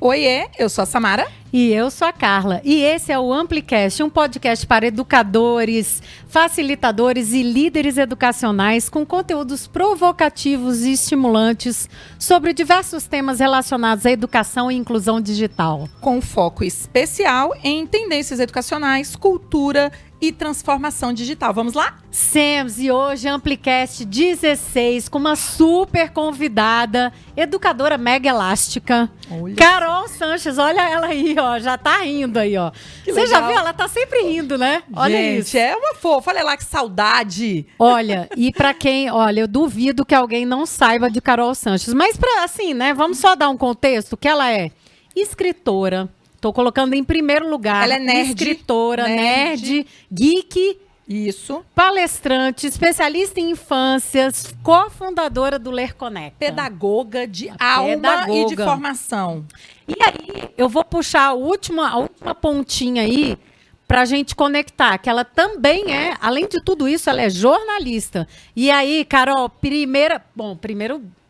Oiê, eu sou a Samara. E eu sou a Carla. E esse é o Amplicast, um podcast para educadores, facilitadores e líderes educacionais com conteúdos provocativos e estimulantes sobre diversos temas relacionados à educação e inclusão digital. Com foco especial em tendências educacionais, cultura e transformação digital. Vamos lá? Semos, e hoje Amplicast 16 com uma super convidada, educadora mega elástica, Carol Sanches. Olha ela aí, ó, já tá rindo aí, ó. Você já viu? Ela tá sempre rindo, né? Olha Gente, isso. É uma fofa. Olha lá que saudade. Olha, e pra quem, olha, eu duvido que alguém não saiba de Carol Sanches, mas pra, assim, né, vamos só dar um contexto, que ela é escritora. Tô colocando em primeiro lugar. Ela é nerd. Escritora, nerd, geek. Isso. Palestrante, especialista em infâncias, cofundadora do Ler Conecta. Pedagoga de alma e de formação. E aí, eu vou puxar a última pontinha aí pra gente conectar, que ela também é, além de tudo isso, ela é jornalista. E aí, Carol, primeiro,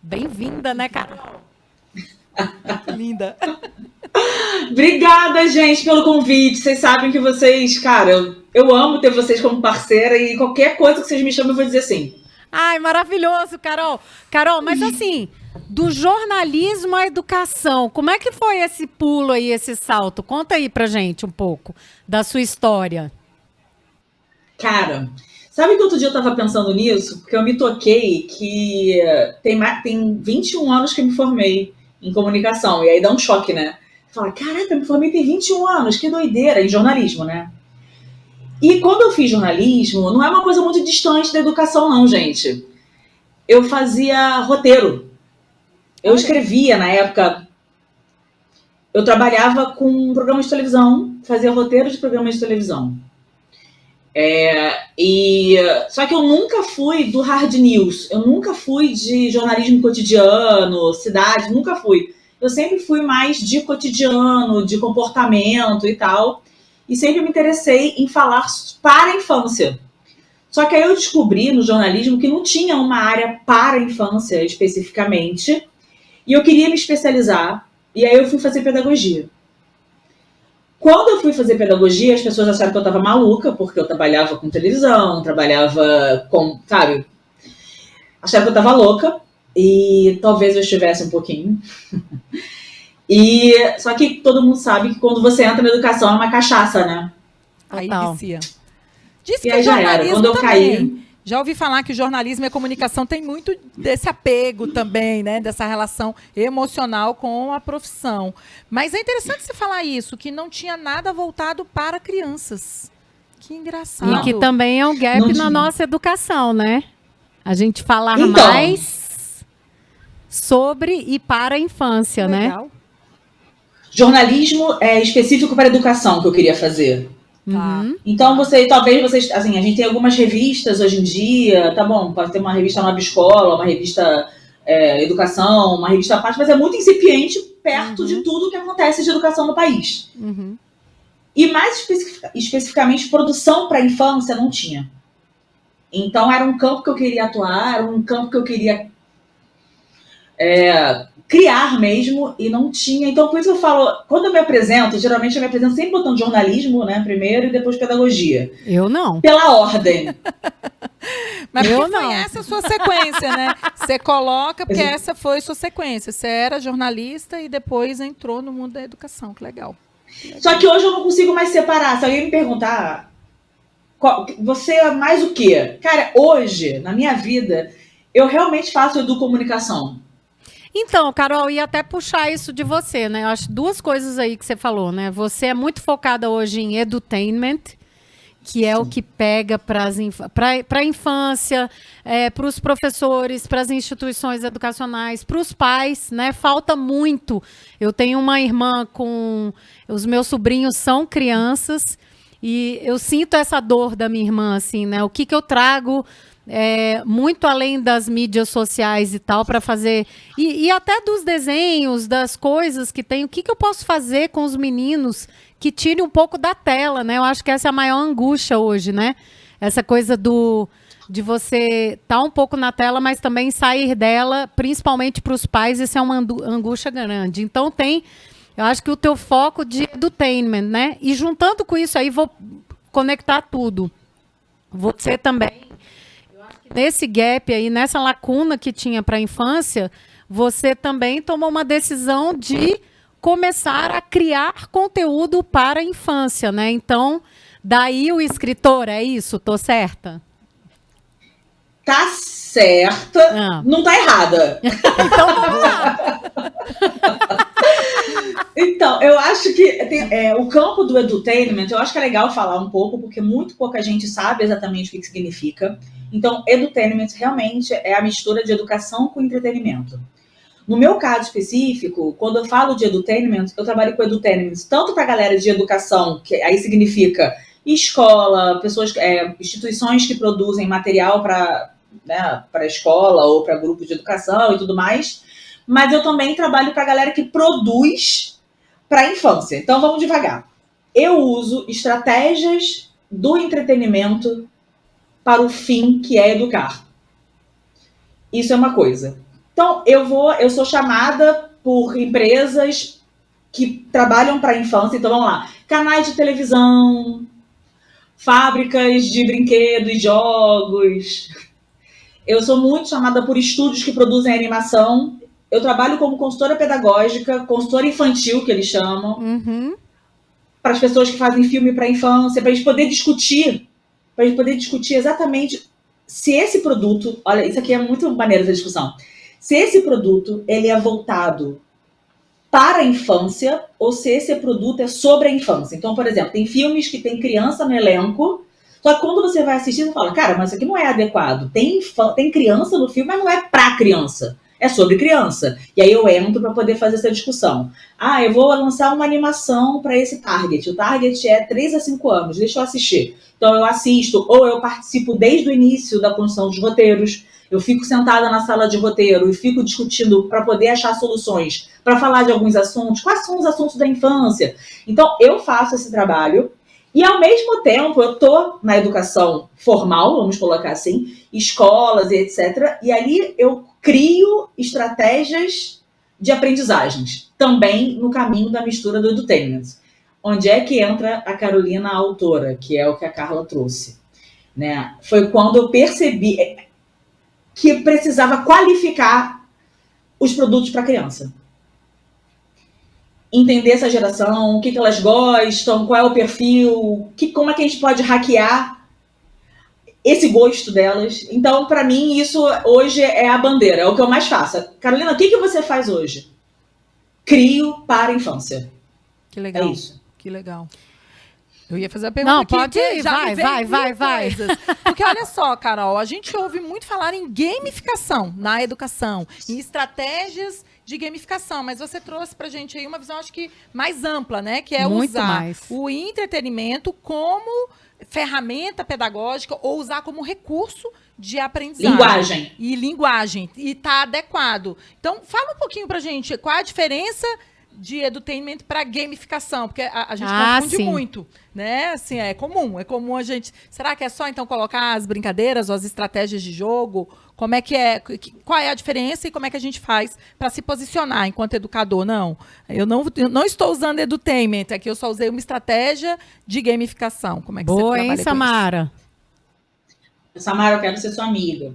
bem-vinda, né, Carol? Linda. Obrigada, gente, pelo convite. Vocês sabem que vocês, cara, eu amo ter vocês como parceira e qualquer coisa que vocês me chamem eu vou dizer sim. Ai, maravilhoso, Carol. Carol, mas assim, do jornalismo à educação, como é que foi esse pulo aí, esse salto? Conta aí pra gente um pouco da sua história. Cara, sabe que outro dia eu tava pensando nisso? Porque eu me toquei que tem 21 anos que eu me formei em comunicação. E aí dá um choque, né? Fala, caraca, eu me formei tem 21 anos, que doideira, em jornalismo, né? E quando eu fiz jornalismo, não é uma coisa muito distante da educação, não, gente. Eu fazia roteiro. Eu escrevia, na época, eu trabalhava com programas de televisão, fazia roteiro de programas de televisão. Só que eu nunca fui do hard news, eu nunca fui de jornalismo cotidiano, cidade, nunca fui. Eu sempre fui mais de cotidiano, de comportamento e tal. E sempre me interessei em falar para a infância. Só que aí eu descobri no jornalismo que não tinha uma área para a infância especificamente. E eu queria me especializar. E aí eu fui fazer pedagogia. Quando eu fui fazer pedagogia, as pessoas acharam que eu estava maluca, porque eu trabalhava com televisão, trabalhava com, sabe? Acharam que eu estava louca. E talvez eu estivesse um pouquinho. Só que todo mundo sabe que quando você entra na educação é uma cachaça, né? Aí Total. vicia. Diz E que aí o já era. jornalismo Quando eu também. caí... Já ouvi falar que o jornalismo e a comunicação tem muito desse apego também, né? Dessa relação emocional com a profissão. Mas é interessante você falar isso, que não tinha nada voltado para crianças. Que engraçado. E que também é um gap Não na tinha. nossa educação, né? A gente falar Então. mais sobre e para a infância, né? Legal. Jornalismo é específico para a educação que eu queria fazer. Uhum. Então, talvez vocês, assim, a gente tem algumas revistas hoje em dia, tá bom, pode ter uma revista Nova Escola, uma revista Educação, uma revista à parte, mas é muito incipiente perto de tudo que acontece de educação no país. Uhum. E mais especificamente, produção para a infância não tinha. Então, era um campo que eu queria atuar, era um campo que eu queria criar mesmo, e não tinha. Então, por isso eu falo, quando eu me apresento, geralmente eu me apresento sempre botando jornalismo, né, primeiro, e depois pedagogia. Eu não. Pela ordem. Mas Eu porque não. foi essa a sua sequência, né? Você coloca porque essa foi sua sequência. Você era jornalista e depois entrou no mundo da educação. Que legal. Só que hoje eu não consigo mais separar. Se alguém me perguntar, você é mais o quê? Cara, hoje, na minha vida, eu realmente faço educomunicação. Então, Carol, ia até puxar isso de você, né? Eu acho duas coisas aí que você falou, né? Você é muito focada hoje em edutainment, que é o que pega para a infância, para os professores, para as instituições educacionais, para os pais, né? Falta muito. Eu tenho uma irmã com... Os meus sobrinhos são crianças e eu sinto essa dor da minha irmã, assim, né? O que eu trago... muito além das mídias sociais e tal, para fazer, e até dos desenhos, das coisas que tem, o que eu posso fazer com os meninos que tire um pouco da tela, né? Eu acho que essa é a maior angústia hoje, né? Essa coisa de você estar um pouco na tela, mas também sair dela, principalmente para os pais, isso é uma angústia grande. Então tem Eu acho que o teu foco de edutainment, né? E juntando com isso aí, vou conectar tudo. Você também, eu acho que nesse gap aí, nessa lacuna que tinha para a infância, você também tomou uma decisão de começar a criar conteúdo para a infância, né? Então, daí o escritor, é isso? Tô certa? Tá certa, não tá errada. Então vamos lá. Então, eu acho que o campo do edutainment, eu acho que é legal falar um pouco, porque muito pouca gente sabe exatamente o que significa. Então, edutainment realmente é a mistura de educação com entretenimento. No meu caso específico, quando eu falo de edutainment, eu trabalho com edutainment tanto para a galera de educação, que aí significa escola, pessoas, instituições que produzem material para, né, para escola ou para grupo de educação e tudo mais, mas eu também trabalho para a galera que produz para a infância. Então vamos devagar. Eu uso estratégias do entretenimento para o fim que é educar. Isso é uma coisa. Então eu sou chamada por empresas que trabalham para a infância. Então vamos lá, canais de televisão, fábricas de brinquedos, jogos. Eu sou muito chamada por estúdios que produzem animação. Eu trabalho como consultora pedagógica, consultora infantil, que eles chamam, para as pessoas que fazem filme para a infância, para a gente poder discutir exatamente se esse produto, olha, isso aqui é muito maneiro essa discussão, se esse produto ele é voltado para a infância ou se esse produto é sobre a infância. Então, por exemplo, tem filmes que tem criança no elenco, só que quando você vai assistir, você fala, cara, mas isso aqui não é adequado. Tem criança no filme, mas não é para criança. É sobre criança. E aí eu entro para poder fazer essa discussão. Ah, eu vou lançar uma animação para esse target. O target é 3 a 5 anos, deixa eu assistir. Então eu assisto, ou eu participo desde o início da construção dos roteiros. Eu fico sentada na sala de roteiro e fico discutindo para poder achar soluções, para falar de alguns assuntos. Quais são os assuntos da infância? Então eu faço esse trabalho. E, ao mesmo tempo, eu estou na educação formal, vamos colocar assim, escolas e etc. E ali eu crio estratégias de aprendizagens, também no caminho da mistura do edutainment. Onde é que entra a Carolina, a autora, que é o que a Carla trouxe, né? Foi quando eu percebi que precisava qualificar os produtos para criança. Entender essa geração, o que elas gostam, qual é o perfil, como é que a gente pode hackear esse gosto delas. Então, para mim, isso hoje é a bandeira, é o que eu mais faço. Carolina, o que você faz hoje? Crio para a infância. Que legal. É isso. Que legal. Eu ia fazer a pergunta Não, aqui, pode ir, vai. Porque olha só, Carol, a gente ouve muito falar em gamificação na educação, em estratégias de gamificação, mas você trouxe pra gente aí uma visão, acho que mais ampla, né? Que é muito usar mais. o entretenimento como ferramenta pedagógica ou usar como recurso de aprendizagem. Linguagem. E tá adequado. Então, fala um pouquinho pra gente, qual a diferença de edutainment para gamificação, porque a gente confunde muito, né? Assim, é comum a gente... Será que é só, então, colocar as brincadeiras ou as estratégias de jogo? Como é que é? Qual é a diferença e como é que a gente faz para se posicionar enquanto educador? Não, eu não estou usando edutainment, aqui eu só usei uma estratégia de gamificação. Como é que você trabalha com isso? Samara? Samara, eu quero ser sua amiga.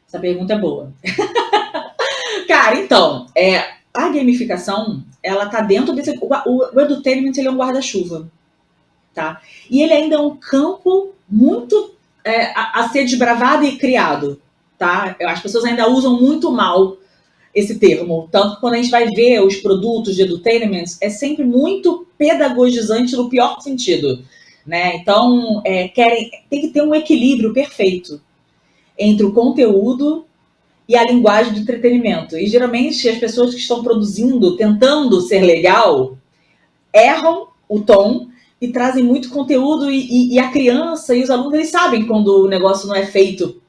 Essa pergunta é boa. Cara, então, a gamificação, ela tá dentro desse... O edutainment, ele é um guarda-chuva, tá? E ele ainda é um campo muito a ser desbravado e criado, tá? As pessoas ainda usam muito mal esse termo. Tanto que quando a gente vai ver os produtos de edutainment, é sempre muito pedagogizante no pior sentido, né? Então, tem que ter um equilíbrio perfeito entre o conteúdo e a linguagem do entretenimento. E, geralmente, as pessoas que estão produzindo, tentando ser legal, erram o tom e trazem muito conteúdo e a criança e os alunos, eles sabem quando o negócio não é feito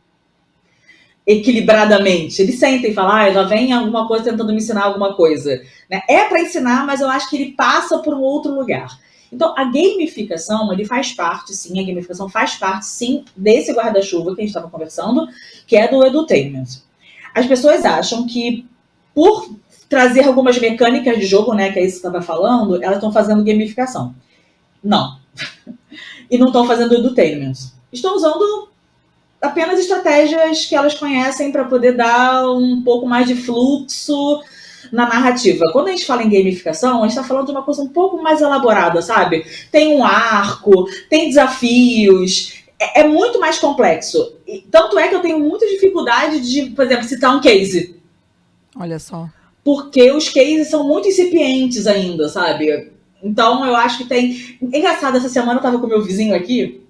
equilibradamente. Eles sentem e falam, já vem alguma coisa tentando me ensinar alguma coisa. Né? É para ensinar, mas eu acho que ele passa por um outro lugar. Então, a gamificação, ele faz parte, sim, a gamificação faz parte, sim, desse guarda-chuva que a gente estava conversando, que é do edutainment. As pessoas acham que, por trazer algumas mecânicas de jogo, né, que é isso que você estava falando, elas estão fazendo gamificação. Não. E não estão fazendo edutainment. Estão usando apenas estratégias que elas conhecem para poder dar um pouco mais de fluxo na narrativa. Quando a gente fala em gamificação, a gente está falando de uma coisa um pouco mais elaborada, sabe? Tem um arco, tem desafios, é muito mais complexo. Tanto é que eu tenho muita dificuldade de, por exemplo, citar um case. Olha só. Porque os cases são muito incipientes ainda, sabe? Então eu acho que tem... Engraçado, essa semana eu estava com meu vizinho aqui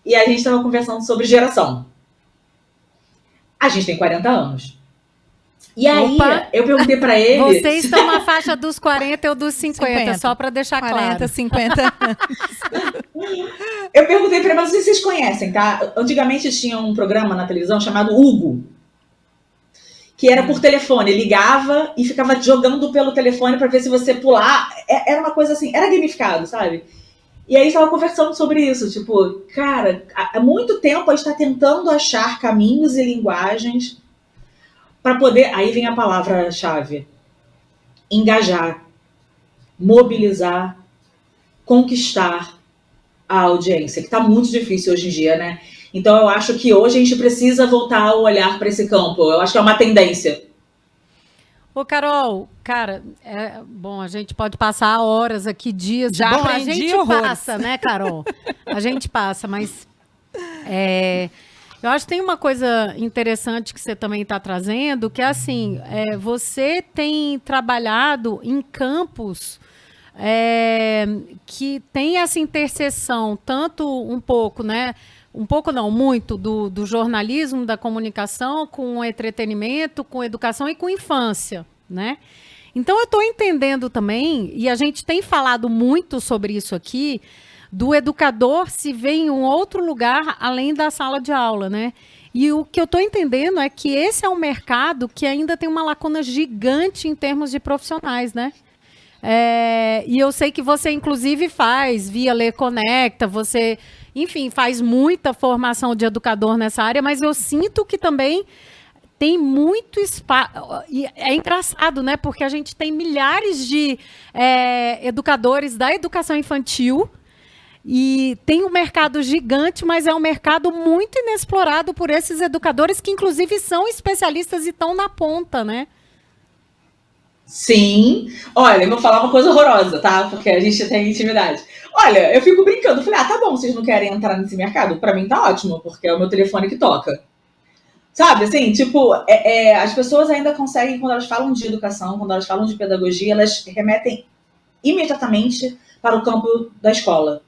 e a gente estava conversando sobre geração. A gente tem 40 anos. E aí, eu perguntei pra ele... Vocês estão na faixa dos 40 ou dos 50, só pra deixar 40, claro. 50. Eu perguntei pra ele, mas vocês conhecem, tá? Antigamente tinha um programa na televisão chamado Hugo, que era por telefone. Ligava e ficava jogando pelo telefone pra ver se você pular. Era uma coisa assim, era gamificado, sabe? E aí estava conversando sobre isso, tipo, cara, há muito tempo a gente está tentando achar caminhos e linguagens para poder, aí vem a palavra-chave, engajar, mobilizar, conquistar a audiência, que está muito difícil hoje em dia, né? Então eu acho que hoje a gente precisa voltar a olhar para esse campo. Eu acho que é uma tendência. Ô, Carol, cara, bom, a gente pode passar horas aqui, dias. Já bom, aprendi a gente horrores. passa, né, Carol? A gente passa, mas eu acho que tem uma coisa interessante que você também está trazendo, que é assim, você tem trabalhado em campos que tem essa interseção, tanto um pouco, né? Um pouco não, muito do jornalismo, da comunicação, com o entretenimento, com educação e com infância, né? Então eu estou entendendo também, e a gente tem falado muito sobre isso aqui, do educador se ver em um outro lugar além da sala de aula, né? E o que eu estou entendendo é que esse é um mercado que ainda tem uma lacuna gigante em termos de profissionais, né? E eu sei que você, inclusive, faz via Lê Conecta, você, enfim, faz muita formação de educador nessa área, mas eu sinto que também tem muito espaço. E é engraçado, né? Porque a gente tem milhares de educadores da educação infantil e tem um mercado gigante, mas é um mercado muito inexplorado por esses educadores que, inclusive, são especialistas e estão na ponta, né? Sim. Olha, eu vou falar uma coisa horrorosa, tá? Porque a gente tem intimidade. Olha, eu fico brincando. Falei, tá bom, vocês não querem entrar nesse mercado? Pra mim tá ótimo, porque é o meu telefone que toca. Sabe, assim, tipo, as pessoas ainda conseguem, quando elas falam de educação, quando elas falam de pedagogia, elas remetem imediatamente para o campo da escola.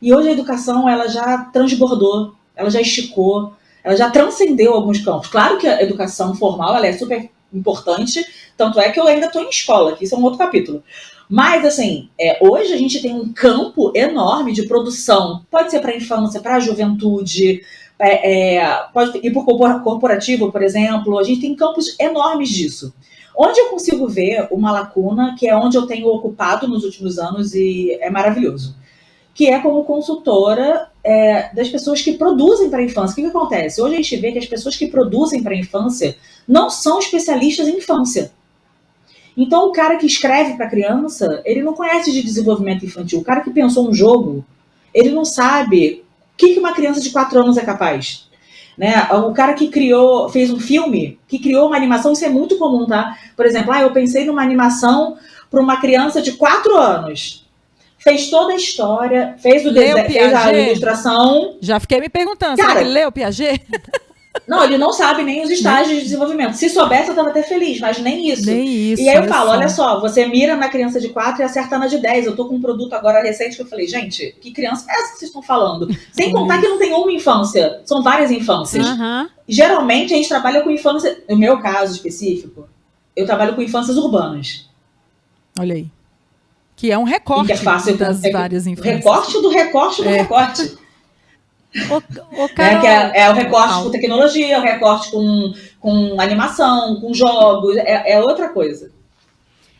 E hoje a educação, ela já transbordou, ela já esticou, ela já transcendeu alguns campos. Claro que a educação formal, ela é super importante, tanto é que eu ainda estou em escola, que isso é um outro capítulo. Mas, assim, hoje a gente tem um campo enorme de produção. Pode ser para a infância, para a juventude, pode ir por corporativo, por exemplo. A gente tem campos enormes disso. Onde eu consigo ver uma lacuna, que é onde eu tenho ocupado nos últimos anos e é maravilhoso, que é como consultora das pessoas que produzem para a infância. O que acontece? Hoje a gente vê que as pessoas que produzem para a infância não são especialistas em infância. Então, o cara que escreve para criança, ele não conhece de desenvolvimento infantil. O cara que pensou um jogo, ele não sabe o que uma criança de 4 anos é capaz. Né? O cara que fez um filme, que criou uma animação, isso é muito comum, tá? Por exemplo, eu pensei numa animação para uma criança de 4 anos. Fez toda a história, fez o desenho, fez a ilustração. Já fiquei me perguntando, cara, será que ele leu Piaget? Não, ele não sabe nem os estágios de desenvolvimento. Se soubesse, eu estava até feliz, mas nem isso. Nem isso. E aí eu falo, olha só, você mira na criança de 4 e acerta na de 10. Eu tô com um produto agora recente que eu falei, gente, que criança é essa que vocês estão falando? Sem contar que não tem uma infância, são várias infâncias. Uhum. Geralmente a gente trabalha com infância, no meu caso específico, eu trabalho com infâncias urbanas. Olha aí. Que é um recorte das várias infâncias. Recorte do recorte do recorte. Carol, é o recorte com tecnologia, o recorte com animação, com jogos, é outra coisa.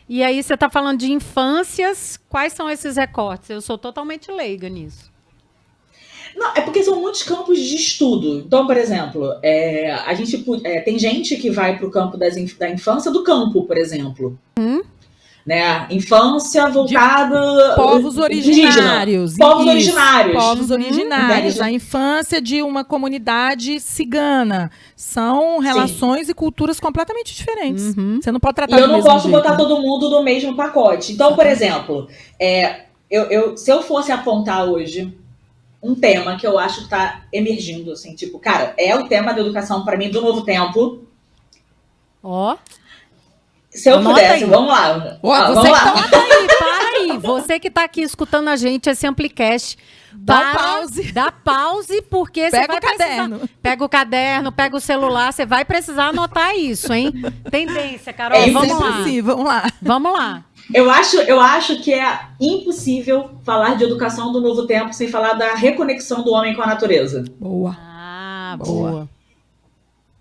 E aí você está falando de infâncias, quais são esses recortes? Eu sou totalmente leiga nisso. Não, é porque são muitos campos de estudo. Então, por exemplo, a gente tem gente que vai para o campo da infância do campo, por exemplo. Né? Infância voltada... Povos originários. Povos originários. Povos originários. Entende? A infância de uma comunidade cigana. São relações e culturas completamente diferentes. Você não pode tratar E do eu não mesmo posso jeito, botar todo mundo no mesmo pacote. Então, por exemplo, se eu fosse apontar hoje um tema que eu acho que está emergindo, assim, tipo, cara, é o tema da educação, para mim, do novo tempo. Se eu pudesse, vamos lá. Vamos lá. Para aí. Você que está aqui escutando a gente, esse Amplicast, dá pause, porque você vai precisar. Pega o caderno, pega o celular, você vai precisar anotar isso, hein? Tendência, Carol. Vamos lá. Eu acho que é impossível falar de educação do novo tempo sem falar da reconexão do homem com a natureza. Boa. Boa.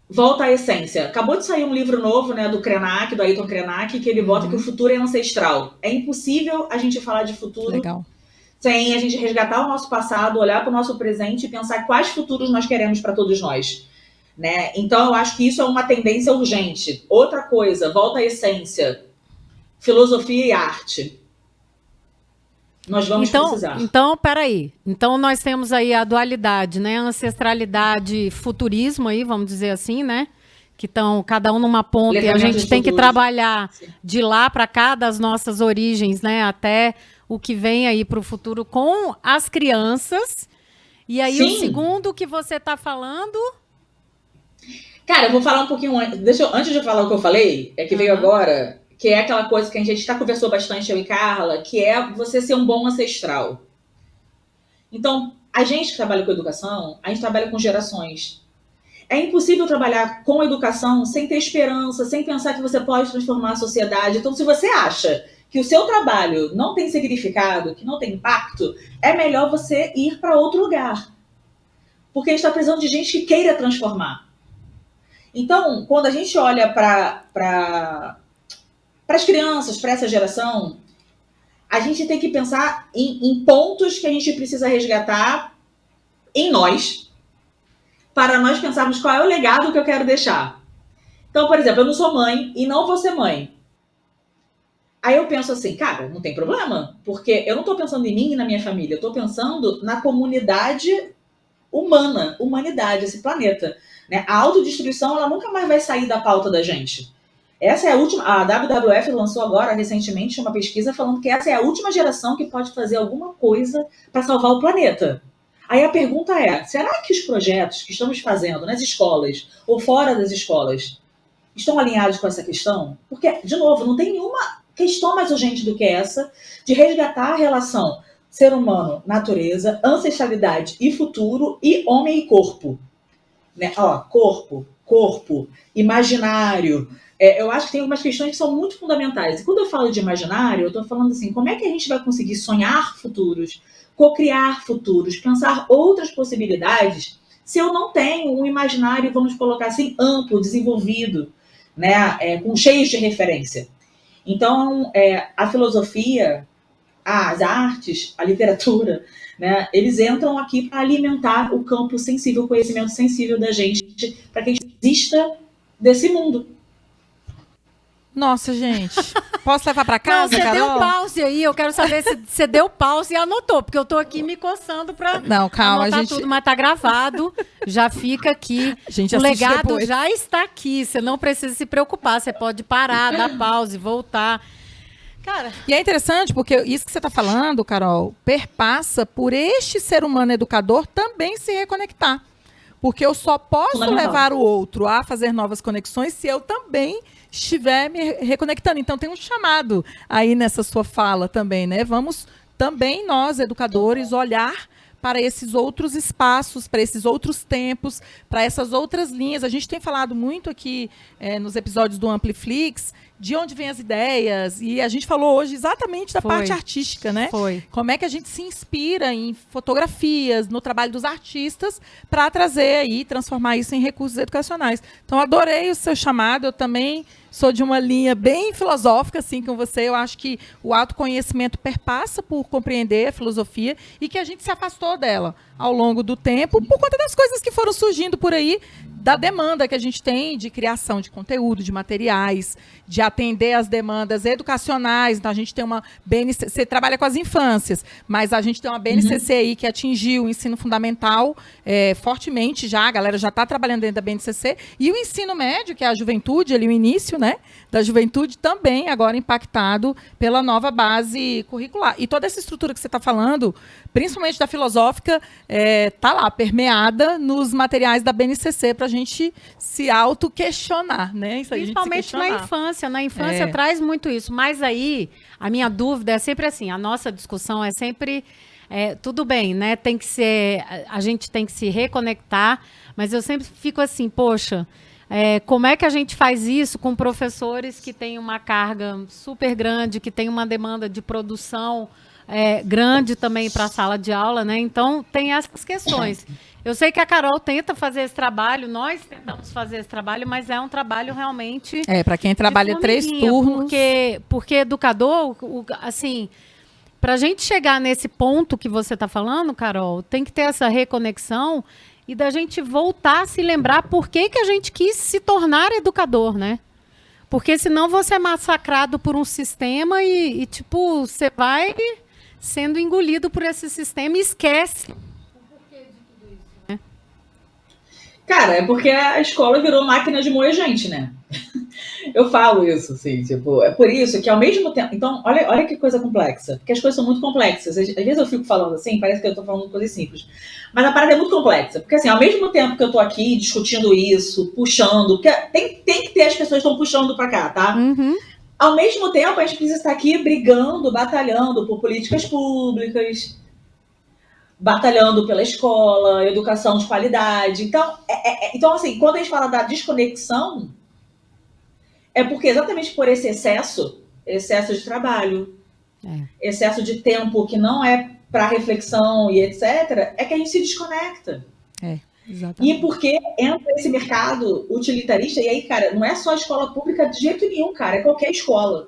Volta à essência. Acabou de sair um livro novo, né, do Krenak, do Ayrton Krenak, que ele bota que o futuro é ancestral. É impossível a gente falar de futuro sem a gente resgatar o nosso passado, olhar para o nosso presente e pensar quais futuros nós queremos para todos nós. Né? Então, eu acho que isso é uma tendência urgente. Outra coisa, volta à essência. Filosofia e arte. Nós vamos precisar. Então, peraí. Então, nós temos aí a dualidade, né? Ancestralidade e futurismo aí, vamos dizer assim, né? Que estão cada um numa ponta e a gente tem que trabalhar de lá para cá, das nossas origens, né? Até o que vem aí para o futuro com as crianças. E aí, o segundo que você está falando... Cara, eu vou falar um pouquinho antes. Antes de falar o que eu falei, que veio agora... Que é aquela coisa que a gente conversou bastante, eu e Carla, que é você ser um bom ancestral. Então, a gente que trabalha com educação, a gente trabalha com gerações. É impossível trabalhar com educação sem ter esperança, sem pensar que você pode transformar a sociedade. Então, se você acha que o seu trabalho não tem significado, que não tem impacto, é melhor você ir para outro lugar. Porque a gente está precisando de gente que queira transformar. Então, quando a gente olha para as crianças, para essa geração, a gente tem que pensar em pontos que a gente precisa resgatar em nós, para nós pensarmos qual é o legado que eu quero deixar. Então, por exemplo, eu não sou mãe e não vou ser mãe. Aí eu penso assim, cara, não tem problema, porque eu não estou pensando em mim e na minha família, eu estou pensando na comunidade humana, humanidade, esse planeta. Né? A autodestruição, ela nunca mais vai sair da pauta da gente. Essa é a última. A WWF lançou agora, recentemente, uma pesquisa falando que essa é a última geração que pode fazer alguma coisa para salvar o planeta. Aí a pergunta é, será que os projetos que estamos fazendo nas escolas ou fora das escolas estão alinhados com essa questão? Porque, de novo, não tem nenhuma questão mais urgente do que essa de resgatar a relação ser humano, natureza, ancestralidade e futuro e homem e corpo. Né? Corpo, imaginário... eu acho que tem algumas questões que são muito fundamentais. E quando eu falo de imaginário, eu estou falando assim, como é que a gente vai conseguir sonhar futuros, co-criar futuros, pensar outras possibilidades, se eu não tenho um imaginário, vamos colocar assim, amplo, desenvolvido, né, cheio de referência. Então, a filosofia, as artes, a literatura, né, eles entram aqui para alimentar o campo sensível, o conhecimento sensível da gente, para que a gente desista desse mundo. Nossa, gente. Posso levar para casa, Carol? Você deu pause aí. Eu quero saber se você deu pause e anotou, porque eu tô aqui me coçando para anotar tudo, mas tá gravado. Já fica aqui. O legado depois. Já está aqui. Você não precisa se preocupar. Você pode parar, dar pause, voltar. Cara. E é interessante porque isso que você está falando, Carol, perpassa por este ser humano educador também se reconectar. Porque eu só posso levar o outro a fazer novas conexões se eu também estiver me reconectando. Então tem um chamado aí nessa sua fala também, né? Vamos também nós, educadores, olhar para esses outros espaços, para esses outros tempos, para essas outras linhas. A gente tem falado muito aqui nos episódios do Ampliflix de onde vêm as ideias. E a gente falou hoje exatamente da parte artística, né? Como é que a gente se inspira em fotografias, no trabalho dos artistas, para trazer aí, transformar isso em recursos educacionais. Então, adorei o seu chamado. Eu também sou de uma linha bem filosófica, assim, com você. Eu acho que o autoconhecimento perpassa por compreender a filosofia e que a gente se afastou dela ao longo do tempo por conta das coisas que foram surgindo por aí, da demanda que a gente tem de criação de conteúdo, de materiais, de atender às demandas educacionais. Então, a gente tem uma BNCC, você trabalha com as infâncias, mas a gente tem uma BNCC aí que atingiu o ensino fundamental fortemente já, a galera já está trabalhando dentro da BNCC, e o ensino médio, que é a juventude, ali o início, né, da juventude, também agora impactado pela nova base curricular. E toda essa estrutura que você está falando, principalmente da filosófica, está lá, permeada nos materiais da BNCC para a gente se auto-questionar, né? Isso aí, principalmente na infância. Na infância traz muito isso. Mas aí, a minha dúvida é sempre assim, a nossa discussão é sempre... tudo bem, né? Tem que ser... A gente tem que se reconectar, mas eu sempre fico assim, poxa... como é que a gente faz isso com professores que têm uma carga super grande, que tem uma demanda de produção grande também para a sala de aula, né? Então, tem essas questões. Eu sei que a Carol tenta fazer esse trabalho, nós tentamos fazer esse trabalho, mas é um trabalho realmente... para quem trabalha 3 turnos... Porque educador, assim... Para a gente chegar nesse ponto que você está falando, Carol, tem que ter essa reconexão e da gente voltar a se lembrar por que a gente quis se tornar educador, né? Porque senão você é massacrado por um sistema e tipo, você vai sendo engolido por esse sistema e esquece. Cara, é porque a escola virou máquina de moer gente, né? Eu falo isso, assim, tipo, é por isso que ao mesmo tempo... Então, olha que coisa complexa, porque as coisas são muito complexas. Às vezes eu fico falando assim, parece que eu tô falando coisas simples. Mas a parada é muito complexa, porque assim, ao mesmo tempo que eu tô aqui discutindo isso, puxando, porque tem que ter as pessoas que estão puxando pra cá, tá? Ao mesmo tempo, a gente precisa estar aqui brigando, batalhando por políticas públicas, batalhando pela escola, educação de qualidade. Então, assim, quando a gente fala da desconexão, é porque exatamente por esse excesso de trabalho, excesso de tempo que não é para reflexão e etc., é que a gente se desconecta. Exatamente. E porque entra esse mercado utilitarista, e aí, cara, não é só a escola pública de jeito nenhum, cara, é qualquer escola.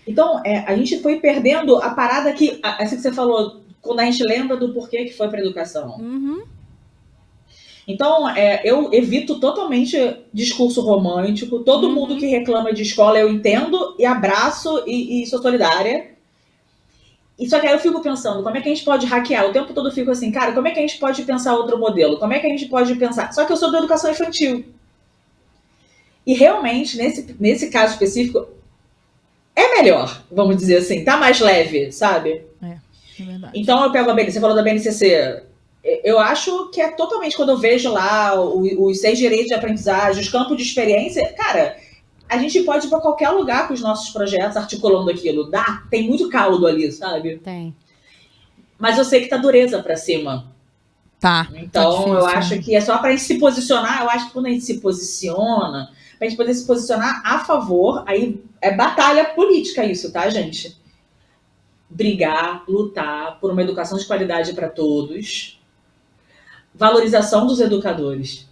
Então, a gente foi perdendo a parada que, assim que você falou, quando a gente lembra do porquê que foi para a educação. Então, eu evito totalmente discurso romântico. Todo mundo que reclama de escola eu entendo e abraço e sou solidária. E só que aí eu fico pensando, como é que a gente pode hackear? O tempo todo eu fico assim, cara, como é que a gente pode pensar outro modelo? Como é que a gente pode pensar? Só que eu sou da educação infantil. E realmente, nesse caso específico, é melhor, vamos dizer assim. Tá mais leve, sabe? É verdade. Então eu pego você falou da BNCC. Eu acho que é totalmente, quando eu vejo lá os 6 direitos de aprendizagem, os campos de experiência, cara, a gente pode ir para qualquer lugar com os nossos projetos articulando aquilo. Tem muito caldo ali, sabe? Tem. Mas eu sei que tá dureza para cima. Então, difícil, eu acho que é só para a gente se posicionar. Eu acho que quando a gente se posiciona, para a gente poder se posicionar a favor, aí é batalha política isso, tá, gente? Brigar, lutar por uma educação de qualidade para todos. Valorização dos educadores,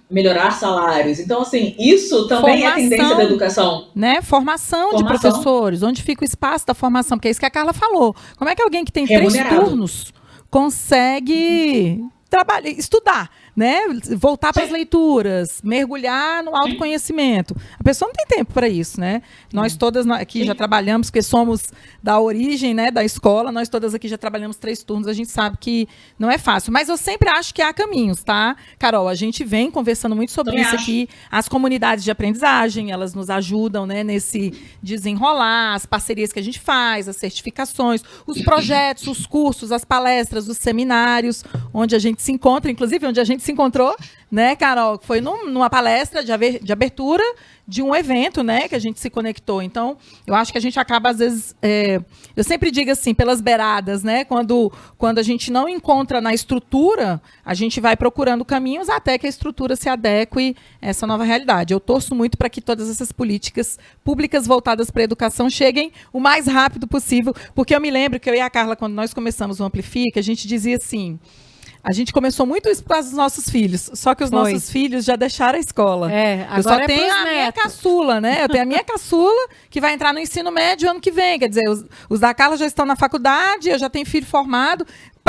melhorar salários. Então, assim, isso também é tendência da educação. Né? Formação de professores. Onde fica o espaço da formação? Porque é isso que a Carla falou. Como é que alguém que tem 3 turnos consegue estudar, né? Voltar para as leituras, mergulhar no autoconhecimento. A pessoa não tem tempo para isso, né? Nós todas aqui já trabalhamos, porque somos da origem, né, da escola, nós todas aqui já trabalhamos 3 turnos, a gente sabe que não é fácil. Mas eu sempre acho que há caminhos, tá? Carol, a gente vem conversando muito sobre isso aqui. As comunidades de aprendizagem, elas nos ajudam, né, nesse desenrolar, as parcerias que a gente faz, as certificações, os projetos, os cursos, as palestras, os seminários, onde a gente se encontra, inclusive onde a gente se se encontrou, né, Carol? Foi numa palestra de abertura de um evento, né, que a gente se conectou. Então, eu acho que a gente acaba, às vezes, eu sempre digo assim, pelas beiradas, né, quando a gente não encontra na estrutura, a gente vai procurando caminhos até que a estrutura se adeque a essa nova realidade. Eu torço muito para que todas essas políticas públicas voltadas para a educação cheguem o mais rápido possível, porque eu me lembro que eu e a Carla, quando nós começamos o Amplifica, a gente dizia assim, a gente começou muito isso por causa dos nossos filhos, só que os nossos filhos já deixaram a escola. Agora eu só tenho a minha caçula, né? Eu tenho a minha caçula que vai entrar no ensino médio ano que vem. Quer dizer, os da Carla já estão na faculdade, eu já tenho filho formado.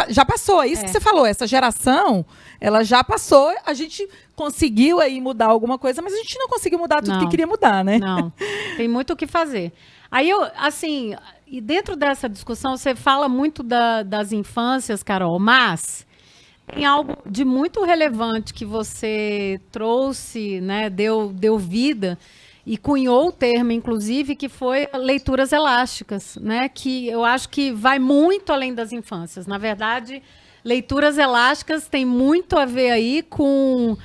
Já passou, é isso que você falou. Essa geração, ela já passou. A gente conseguiu aí mudar alguma coisa, mas a gente não conseguiu mudar tudo que queria mudar, né? Não, tem muito o que fazer. Aí assim, e dentro dessa discussão, você fala muito das infâncias, Carol, mas tem algo de muito relevante que você trouxe, né, deu vida e cunhou o termo, inclusive, que foi leituras elásticas, né, que eu acho que vai muito além das infâncias. Na verdade, leituras elásticas tem muito a ver aí com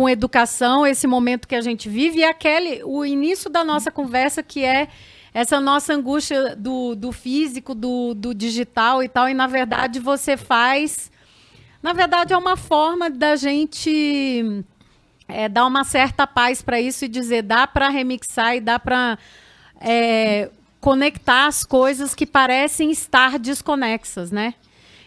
educação, esse momento que a gente vive, e o início da nossa conversa, que é essa nossa angústia do físico, do digital e tal, e na verdade você faz... Na verdade, é uma forma da gente dar uma certa paz para isso e dizer, dá para remixar e dá para conectar as coisas que parecem estar desconexas, né?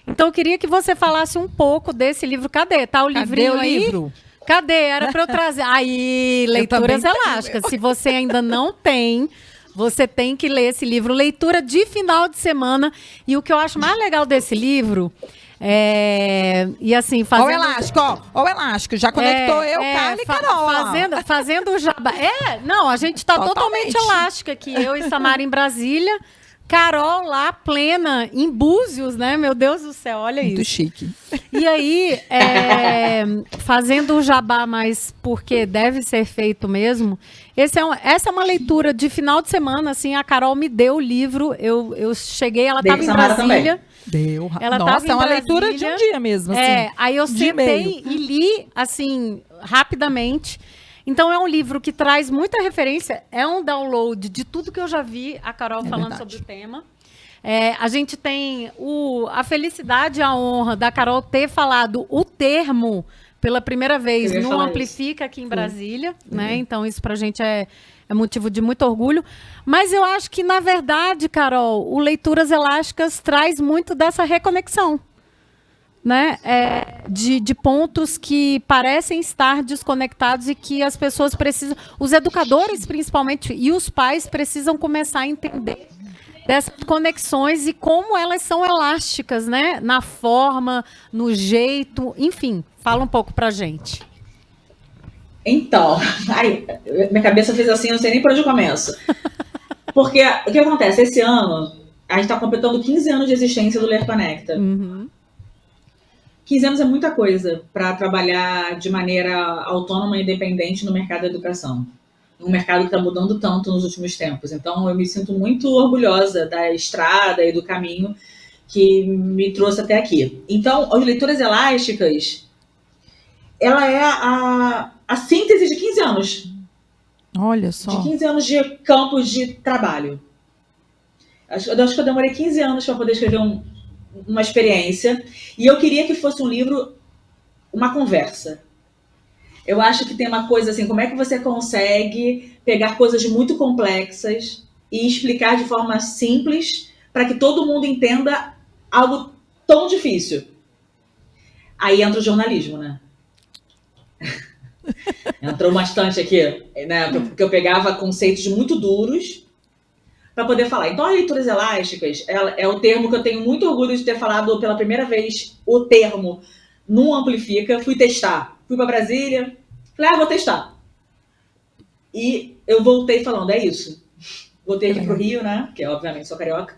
Então, eu queria que você falasse um pouco desse livro. Cadê? Tá o livrinho aí? Livro? Cadê? Era para eu trazer. Aí, Leituras Elásticas. Se você ainda não tem... Você tem que ler esse livro, leitura de final de semana. E o que eu acho mais legal desse livro e assim, fazendo... Ó o elástico, ó o elástico. Já conectou eu, Carla e Carol. Fazendo o jabá. Não, a gente tá totalmente elástica aqui. Eu e Samara em Brasília. Carol lá, plena, em Búzios, né? Meu Deus do céu, olha isso. Muito chique. E aí, fazendo o jabá, mas porque deve ser feito mesmo, essa é uma leitura de final de semana, assim, a Carol me deu o livro, eu cheguei, ela estava em Brasília. Deu. Ela Nossa, é uma Brasília, leitura de um dia mesmo, assim. Aí eu sentei e li, assim, rapidamente. Então, é um livro que traz muita referência, é um download de tudo que eu já vi a Carol falando sobre o tema. A gente tem a felicidade e a honra da Carol ter falado o termo pela primeira vez no Amplifica aqui em Brasília, né? Então, isso pra gente é motivo de muito orgulho. Mas eu acho que, na verdade, Carol, o Leituras Elásticas traz muito dessa reconexão, né? De pontos que parecem estar desconectados e que as pessoas precisam, os educadores principalmente e os pais precisam começar a entender dessas conexões e como elas são elásticas, né? Na forma, no jeito, enfim, fala um pouco pra gente. Então, minha cabeça fez assim, eu não sei nem por onde eu começo. Porque o que acontece? Esse ano, a gente está completando 15 anos de existência do Ler Conecta. 15 anos é muita coisa para trabalhar de maneira autônoma e independente no mercado da educação. Um mercado que está mudando tanto nos últimos tempos. Então, eu me sinto muito orgulhosa da estrada e do caminho que me trouxe até aqui. Então, as leituras elásticas, ela é a síntese de 15 anos. Olha só. De 15 anos de campos de trabalho. Eu acho que eu demorei 15 anos para poder escrever uma experiência. E eu queria que fosse um livro, uma conversa. Eu acho que tem uma coisa assim, como é que você consegue pegar coisas muito complexas e explicar de forma simples para que todo mundo entenda algo tão difícil. Aí entra o jornalismo, né? Entrou bastante aqui, né? Porque eu pegava conceitos muito duros para poder falar. Então, as leituras elásticas é o termo que eu tenho muito orgulho de ter falado pela primeira vez, o termo num Amplifica. Fui testar. Fui para Brasília, falei, vou testar. E eu voltei falando, é isso. Voltei aqui pro Rio, né? Que obviamente sou carioca.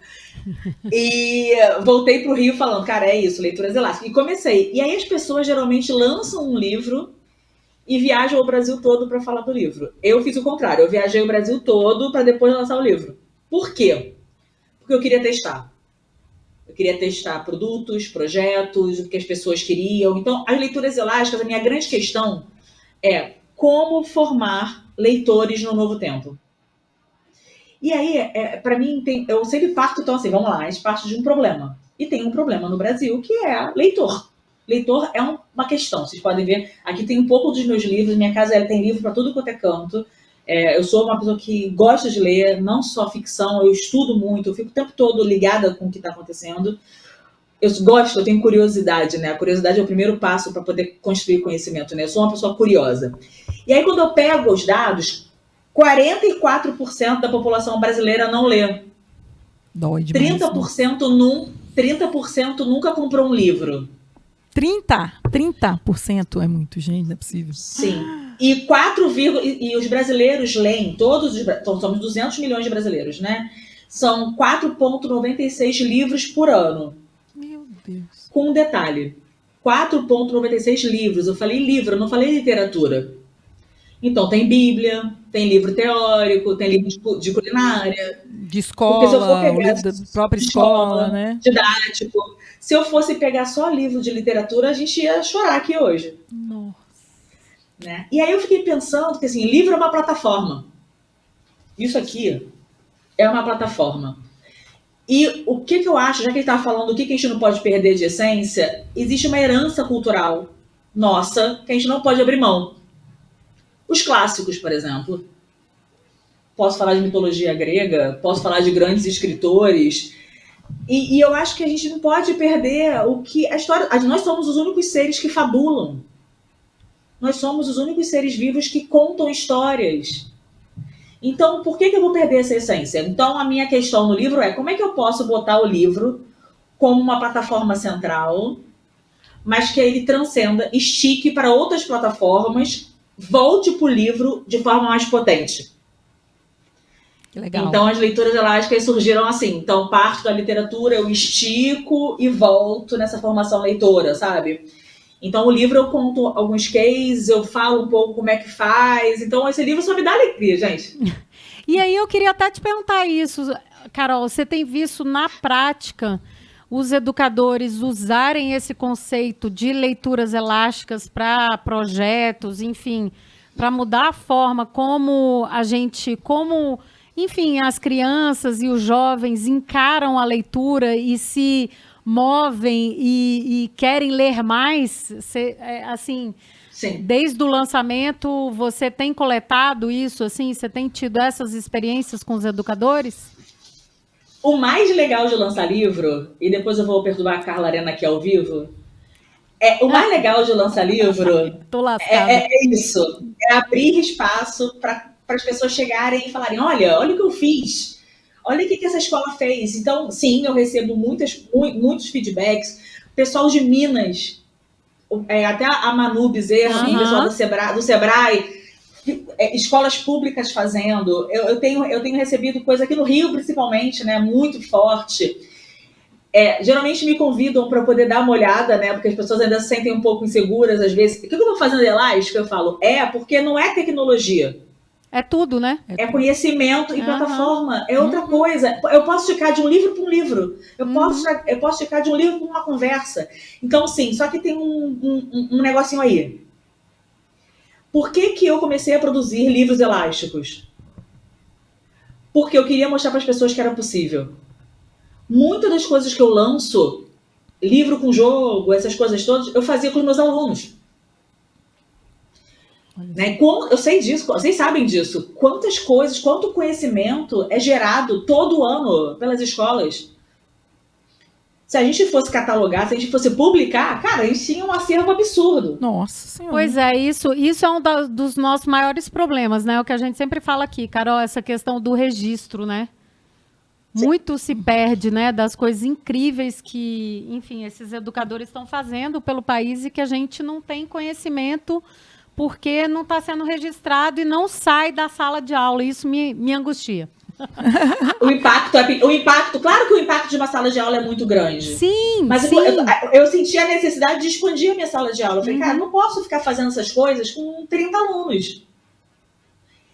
E voltei pro Rio falando, cara, é isso, leituras elásticas. E comecei. E aí as pessoas geralmente lançam um livro e viajam o Brasil todo para falar do livro. Eu fiz o contrário. Eu viajei o Brasil todo para depois lançar o livro. Por quê? Porque eu queria testar. Eu queria testar produtos, projetos, o que as pessoas queriam. Então, as leituras elásticas, a minha grande questão é como formar leitores no novo tempo. E aí, para mim, eu sempre parto, então assim, vamos lá, a gente parte de um problema. E tem um problema no Brasil que é leitor. Leitor é uma questão, vocês podem ver, aqui tem um pouco dos meus livros, minha casa ela tem livro para tudo quanto é canto. Eu sou uma pessoa que gosta de ler, não só ficção, eu estudo muito, eu fico o tempo todo ligada com o que está acontecendo. Eu tenho curiosidade, né? A curiosidade é o primeiro passo para poder construir conhecimento, né? Eu sou uma pessoa curiosa. E aí, quando eu pego os dados, 44% da população brasileira não lê. Dói demais, 30% nunca comprou um livro. 30% é muito, gente, não é possível. Sim. E os brasileiros leem, então somos 200 milhões de brasileiros, né? São 4,96 livros por ano. Meu Deus. Com um detalhe, 4,96 livros. Eu falei livro, eu não falei literatura. Então, tem Bíblia, tem livro teórico, tem livro de culinária. De escola, o livro da própria escola, né? Didático. Se eu fosse pegar só livro de literatura, a gente ia chorar aqui hoje. Nossa. Né? E aí eu fiquei pensando que, assim, livro é uma plataforma. Isso aqui é uma plataforma. E o que eu acho, já que ele estava falando o que a gente não pode perder de essência, existe uma herança cultural nossa que a gente não pode abrir mão. Os clássicos, por exemplo. Posso falar de mitologia grega, posso falar de grandes escritores. E eu acho que a gente não pode perder o que a história. Nós somos os únicos seres que fabulam. Nós somos os únicos seres vivos que contam histórias. Então, por que eu vou perder essa essência? Então, a minha questão no livro é como é que eu posso botar o livro como uma plataforma central, mas que ele transcenda, estique para outras plataformas, volte para o livro de forma mais potente. Que legal. Então, as leituras elásticas surgiram assim. Então, parto da literatura, eu estico e volto nessa formação leitora, sabe? Então, o livro eu conto alguns cases, eu falo um pouco como é que faz. Então, esse livro só me dá alegria, gente. E aí, eu queria até te perguntar isso, Carol. Você tem visto na prática os educadores usarem esse conceito de leituras elásticas para projetos, enfim, para mudar a forma como enfim, as crianças e os jovens encaram a leitura e se movem e querem ler mais? Assim, sim. Desde o lançamento, você tem coletado isso? Assim, você tem tido essas experiências com os educadores? O mais legal de lançar livro, e depois eu vou perturbar a Carla Arena aqui ao vivo, o mais legal de lançar livro Tô lascada. É isso, é abrir espaço para as pessoas chegarem e falarem, olha o que eu fiz, olha o que essa escola fez. Então, sim, eu recebo muitos feedbacks. Pessoal de Minas, até a Manu Bezerra, o pessoal do Sebrae, escolas públicas fazendo. Eu tenho recebido coisa aqui no Rio, principalmente, né, muito forte. Geralmente me convidam para poder dar uma olhada, né, porque as pessoas ainda se sentem um pouco inseguras às vezes. O que eu estou fazendo elástico? Eu falo, porque não é tecnologia. É tudo, né? É conhecimento e plataforma. É outra coisa. Eu posso ficar de um livro para um livro. Eu posso ficar de um livro para uma conversa. Então, sim, só que tem um negocinho aí. Por que eu comecei a produzir livros elásticos? Porque eu queria mostrar para as pessoas que era possível. Muitas das coisas que eu lanço, livro com jogo, essas coisas todas, eu fazia com os meus alunos. Né? Eu sei disso, vocês sabem disso. Quantas coisas, quanto conhecimento é gerado todo ano pelas escolas. Se a gente fosse catalogar, se a gente fosse publicar, cara, a gente tinha um acervo absurdo. Nossa Senhora. Pois é, isso é um dos nossos maiores problemas, né? O que a gente sempre fala aqui, Carol, essa questão do registro, né? Sim. Muito se perde, né, das coisas incríveis que, enfim, esses educadores estão fazendo pelo país e que a gente não tem conhecimento porque não está sendo registrado e não sai da sala de aula. Isso me angustia. O impacto, claro que o impacto de uma sala de aula é muito grande. Sim, mas sim. Eu senti a necessidade de expandir a minha sala de aula. Eu falei, cara, não posso ficar fazendo essas coisas com 30 alunos.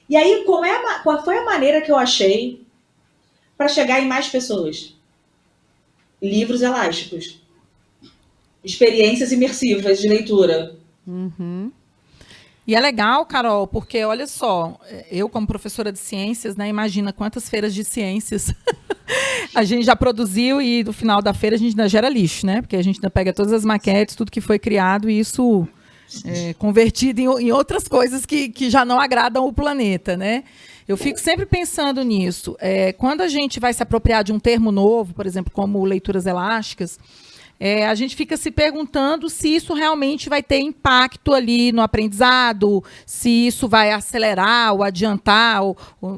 E aí, qual foi a maneira que eu achei para chegar em mais pessoas? livros elásticos. Experiências imersivas de leitura. E é legal, Carol, porque olha só, eu como professora de ciências, né, imagina quantas feiras de ciências a gente já produziu e no final da feira a gente ainda gera lixo, né? Porque a gente ainda pega todas as maquetes, tudo que foi criado e isso é convertido em outras coisas que já não agradam o planeta, né? Eu fico sempre pensando nisso. Quando a gente vai se apropriar de um termo novo, por exemplo, como leituras elásticas, a gente fica se perguntando se isso realmente vai ter impacto ali no aprendizado, se isso vai acelerar ou adiantar,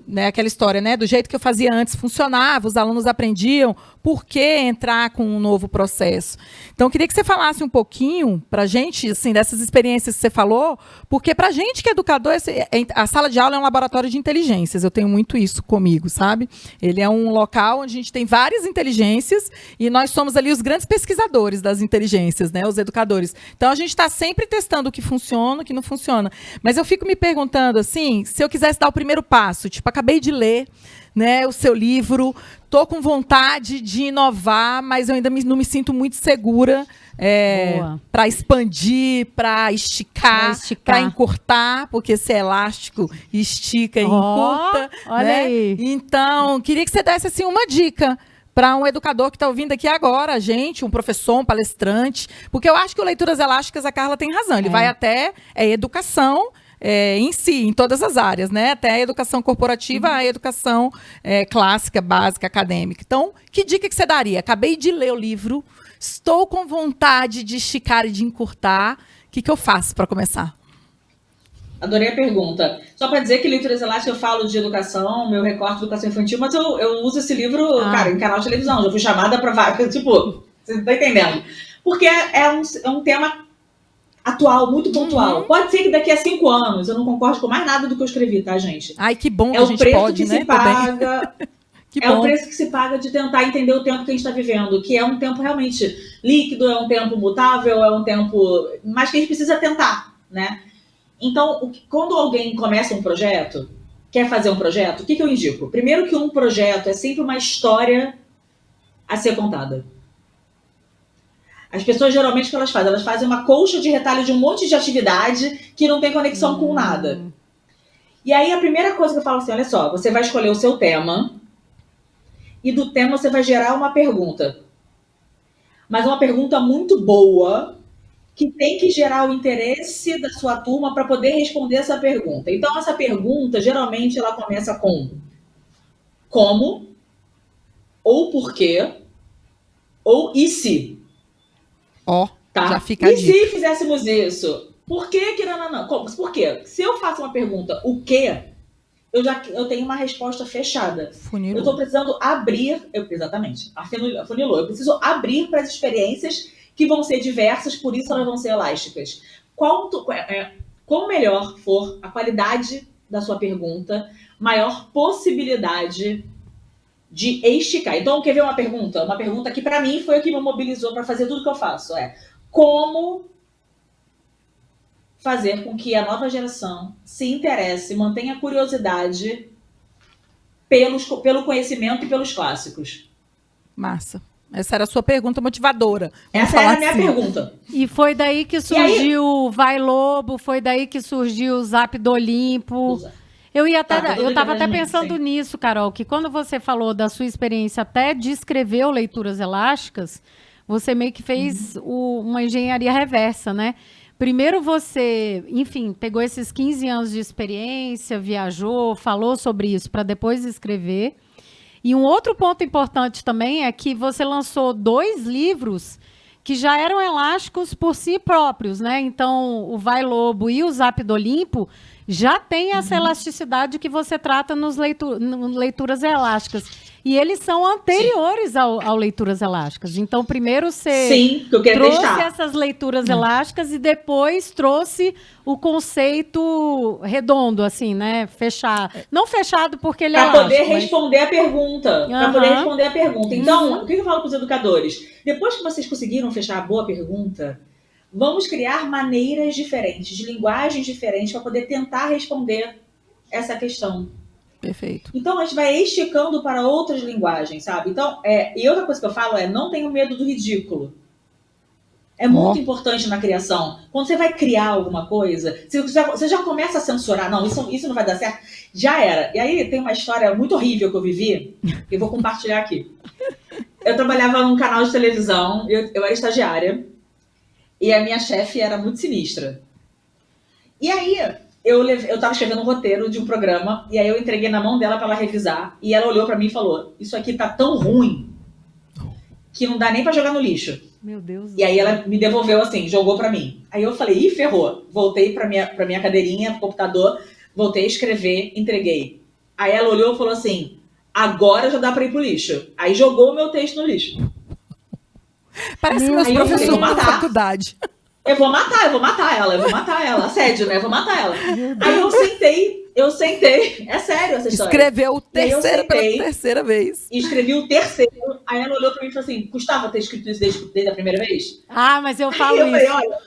né, aquela história, né, do jeito que eu fazia antes funcionava, os alunos aprendiam, por que entrar com um novo processo? Então, eu queria que você falasse um pouquinho para a gente, assim, dessas experiências que você falou, porque para a gente que é educador, a sala de aula é um laboratório de inteligências, eu tenho muito isso comigo, sabe? Ele é um local onde a gente tem várias inteligências e nós somos ali os grandes pesquisadores das inteligências, né, os educadores. Então, a gente está sempre testando o que funciona, o que não funciona. Mas eu fico me perguntando, assim, se eu quisesse dar o primeiro passo, tipo, acabei de ler, né, o seu livro, estou com vontade de inovar, mas eu ainda não me sinto muito segura para expandir, para esticar, para encurtar, porque se é elástico, estica e encurta. Olha, né? aí. Então, queria que você desse assim, uma dica para um educador que está ouvindo aqui agora, gente, um professor, um palestrante, porque eu acho que o Leituras Elásticas, a Carla tem razão, ele vai até educação, em si, em todas as áreas, né? Até a educação corporativa, a educação clássica, básica, acadêmica. Então, que dica que você daria? Acabei de ler o livro, estou com vontade de esticar e de encurtar. O que eu faço para começar? Adorei a pergunta. Só para dizer que Leituras Elásticas eu falo de educação, meu recorte de educação infantil, mas eu uso esse livro, cara, em canal de televisão. Já fui chamada para vários, tipo, você não tá entendendo. Porque é um tema atual, muito pontual. Pode ser que daqui a 5 anos eu não concorde com mais nada do que eu escrevi, tá, gente? Ai, que bom que a gente pode, né? Se paga, o preço que se paga de tentar entender o tempo que a gente está vivendo, que é um tempo realmente líquido, é um tempo mutável, é um tempo... Mas que a gente precisa tentar, né? Então, quando alguém começa um projeto, quer fazer um projeto, o que eu indico? Primeiro que um projeto é sempre uma história a ser contada. As pessoas, geralmente, o que elas fazem? Elas fazem uma colcha de retalho de um monte de atividade que não tem conexão com nada. E aí, a primeira coisa que eu falo assim, olha só, você vai escolher o seu tema e do tema você vai gerar uma pergunta. Mas uma pergunta muito boa que tem que gerar o interesse da sua turma para poder responder essa pergunta. Então, essa pergunta, geralmente, ela começa com como, ou por quê, ou e se. Tá? Já fica a dica. Se fizéssemos isso? Por que não? Por quê? Se eu faço uma pergunta, o quê? Eu tenho uma resposta fechada. Funilou. Eu estou precisando abrir... exatamente. Afunilou. Eu preciso abrir para as experiências que vão ser diversas, por isso elas vão ser elásticas. Quanto melhor for a qualidade da sua pergunta, maior possibilidade de esticar. Então, quer ver uma pergunta? Uma pergunta que, para mim, foi o que me mobilizou para fazer tudo que eu faço. Como fazer com que a nova geração se interesse, mantenha curiosidade pelo conhecimento e pelos clássicos. Massa. Essa era a sua pergunta motivadora. Essa era a minha pergunta. E foi daí que surgiu o Vai Lobo, foi daí que surgiu o Zap do Olimpo. Eu estava até pensando nisso, Carol, que quando você falou da sua experiência até de escrever o Leituras Elásticas, você meio que fez uma engenharia reversa, né? Primeiro você, enfim, pegou esses 15 anos de experiência, viajou, falou sobre isso para depois escrever. E um outro ponto importante também é que você lançou 2 livros que já eram elásticos por si próprios, né? Então, o Vai Lobo e o Zap do Olimpo já tem essa elasticidade que você trata nos Leituras Elásticas. E eles são anteriores ao Leituras Elásticas. Então, primeiro você trouxe essas leituras elásticas e depois trouxe o conceito redondo, assim, né? Fechado. Não fechado porque ele é elástico. Para poder responder a pergunta. Para poder responder a pergunta. Então, o que eu falo para os educadores? Depois que vocês conseguiram fechar a boa pergunta, vamos criar maneiras diferentes, de linguagens diferentes, para poder tentar responder essa questão. Perfeito. Então, a gente vai esticando para outras linguagens, sabe? Então, e outra coisa que eu falo não tenha medo do ridículo. É muito importante na criação. Quando você vai criar alguma coisa, você já começa a censurar. Não, isso não vai dar certo. Já era. E aí tem uma história muito horrível que eu vivi, que eu vou compartilhar aqui. Eu trabalhava num canal de televisão, eu era estagiária, e a minha chefe era muito sinistra. E aí, eu estava escrevendo um roteiro de um programa, e aí eu entreguei na mão dela para ela revisar, e ela olhou para mim e falou, isso aqui tá tão ruim, que não dá nem para jogar no lixo. Meu Deus. E aí ela me devolveu assim, jogou para mim. Aí eu falei, ferrou. Voltei para minha cadeirinha, pro computador, voltei a escrever, entreguei. Aí ela olhou e falou assim, agora já dá para ir pro lixo. Aí jogou o meu texto no lixo. Parece meus professores da faculdade. Eu vou matar ela. Assédio, né? Eu vou matar ela. Aí eu sentei. É sério essa história. Escreveu o terceiro pela terceira vez. E escrevi o terceiro. Aí ela olhou pra mim e falou assim, custava ter escrito isso desde a primeira vez? Ah, mas eu falo aí eu isso. Falei, olha,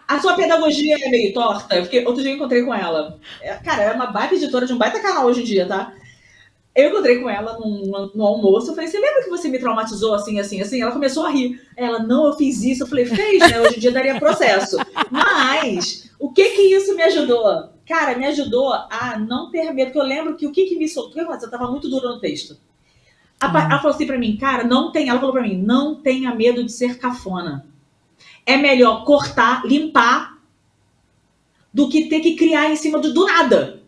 a sua pedagogia é meio torta. Outro dia eu encontrei com ela. Cara, ela é uma baita editora de um baita canal hoje em dia, tá? Eu encontrei com ela no almoço, eu falei, você lembra que você me traumatizou assim, assim, assim? Ela começou a rir. Ela, não, eu fiz isso. Eu falei, fez, né? Hoje em dia daria processo. Mas, o que isso me ajudou? Cara, me ajudou a não ter medo, porque eu lembro que o que me soltou, eu tava muito dura no texto. Ela falou assim pra mim, cara, ela falou pra mim, não tenha medo de ser cafona. É melhor cortar, limpar, do que ter que criar em cima do nada.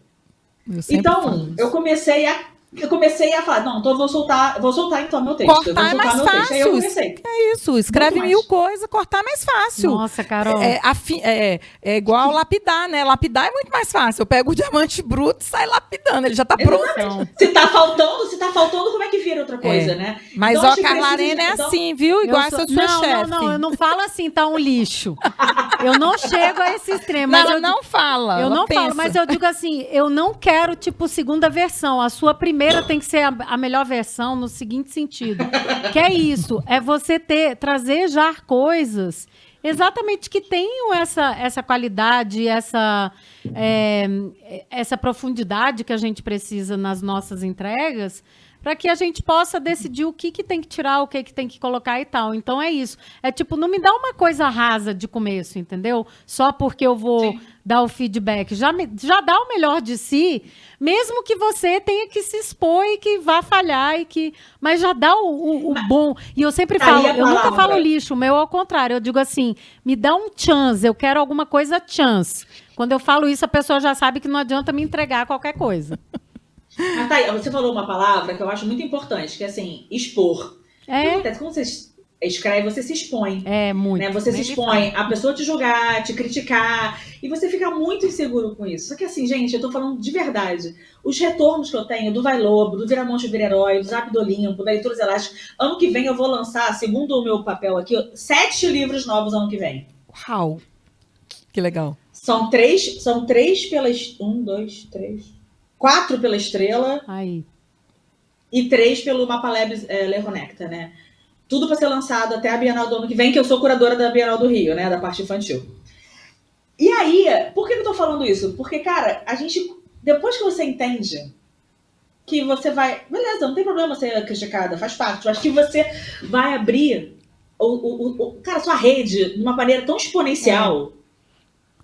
Então, eu comecei a falar, não, então eu vou soltar então meu texto. Cortar é mais fácil. Aí eu comecei. É isso, escreve mil coisas, cortar é mais fácil. Nossa, Carol. É igual lapidar, né? Lapidar é muito mais fácil. Eu pego o diamante bruto e saio lapidando, ele já tá pronto. Se tá faltando, como é que vira outra coisa, né? Mas então, a Carla Arena é assim, viu? Igual essa sua chefe. Não, eu não falo assim, tá um lixo. Eu não chego a esse extremo. Mas ela não fala. Eu não falo, mas eu digo assim, eu não quero, tipo, segunda versão. A sua primeira tem que ser a melhor versão no seguinte sentido. Que é isso, é você trazer já coisas exatamente que tenham essa qualidade, essa profundidade que a gente precisa nas nossas entregas, para que a gente possa decidir o que tem que tirar, o que tem que colocar e tal. Então é isso. É tipo, não me dá uma coisa rasa de começo, entendeu? Só porque eu vou dar o feedback. Já dá o melhor de si, mesmo que você tenha que se expor e que vá falhar, mas já dá o bom. E eu sempre falo, eu nunca falo lixo, o meu é ao contrário. Eu digo assim, me dá um chance, eu quero alguma coisa chance. Quando eu falo isso, a pessoa já sabe que não adianta me entregar qualquer coisa. Mas tá aí, você falou uma palavra que eu acho muito importante, que é assim, expor. Quando você escreve, você se expõe. Muito. Né? Você se expõe, a pessoa te julgar, te criticar, e você fica muito inseguro com isso. Só que assim, gente, eu tô falando de verdade. Os retornos que eu tenho do Vai Lobo, do Viramonte Vira Herói, do Zap do Olimpo, da Leituras Elásticas, ano que vem eu vou lançar, segundo o meu papel aqui, 7 livros novos ano que vem. Uau! Que legal. São três pelas... 4 pela Estrela. Aí. E 3 pelo Mapalabs Lerronecta, né? Tudo para ser lançado até a Bienal do ano que vem, que eu sou curadora da Bienal do Rio, né? Da parte infantil. E aí, por que eu tô falando isso? Porque, cara, depois que você entende que você vai... Beleza, não tem problema ser criticada, faz parte. Eu acho que você vai abrir cara, sua rede de uma maneira tão exponencial...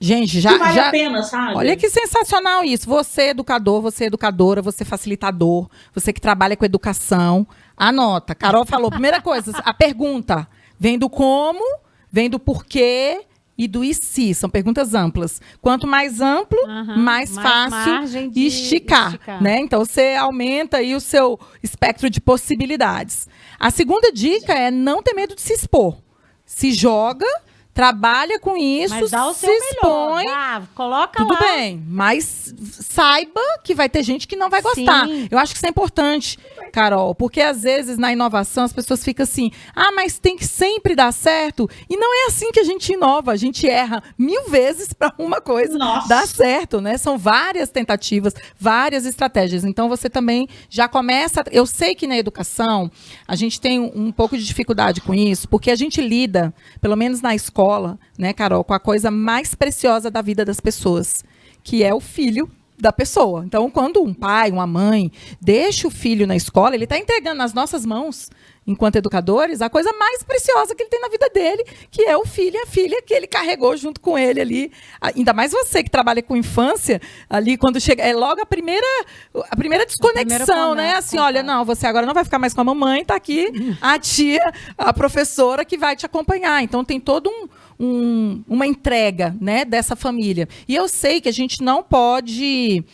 Gente, que vale a pena, sabe? Olha que sensacional isso. Você educador, você educadora, você facilitador, você que trabalha com educação. Anota. Carol falou, primeira coisa, a pergunta vem do como, vem do porquê e do e se. São perguntas amplas. Quanto mais amplo, mais fácil de esticar. Né? Então, você aumenta aí o seu espectro de possibilidades. A segunda dica é não ter medo de se expor. Se joga... Trabalha com isso, mas dá o se seu expõe, melhor. Coloca tudo lá. bem, mas saiba que vai ter gente que não vai gostar. Sim. Eu acho que isso é importante, Carol, porque às vezes na inovação as pessoas ficam assim, mas tem que sempre dar certo, e não é assim que a gente inova, a gente erra 1000 vezes para uma coisa dar certo, né? São várias tentativas, várias estratégias, então você também já começa, eu sei que na educação a gente tem um pouco de dificuldade com isso, porque a gente lida, pelo menos na escola, né, Carol, com a coisa mais preciosa da vida das pessoas, que é o filho da pessoa. Então, quando um pai, uma mãe deixa o filho na escola, ele está entregando nas nossas mãos, enquanto educadores, a coisa mais preciosa que ele tem na vida dele, que é o filho e a filha que ele carregou junto com ele ali. Ainda mais você que trabalha com infância, ali quando chega, é logo a primeira desconexão, né? Assim, olha, não, você agora não vai ficar mais com a mamãe, tá aqui a tia, a professora que vai te acompanhar. Então tem todo uma entrega, né, dessa família. E eu sei que a gente não pode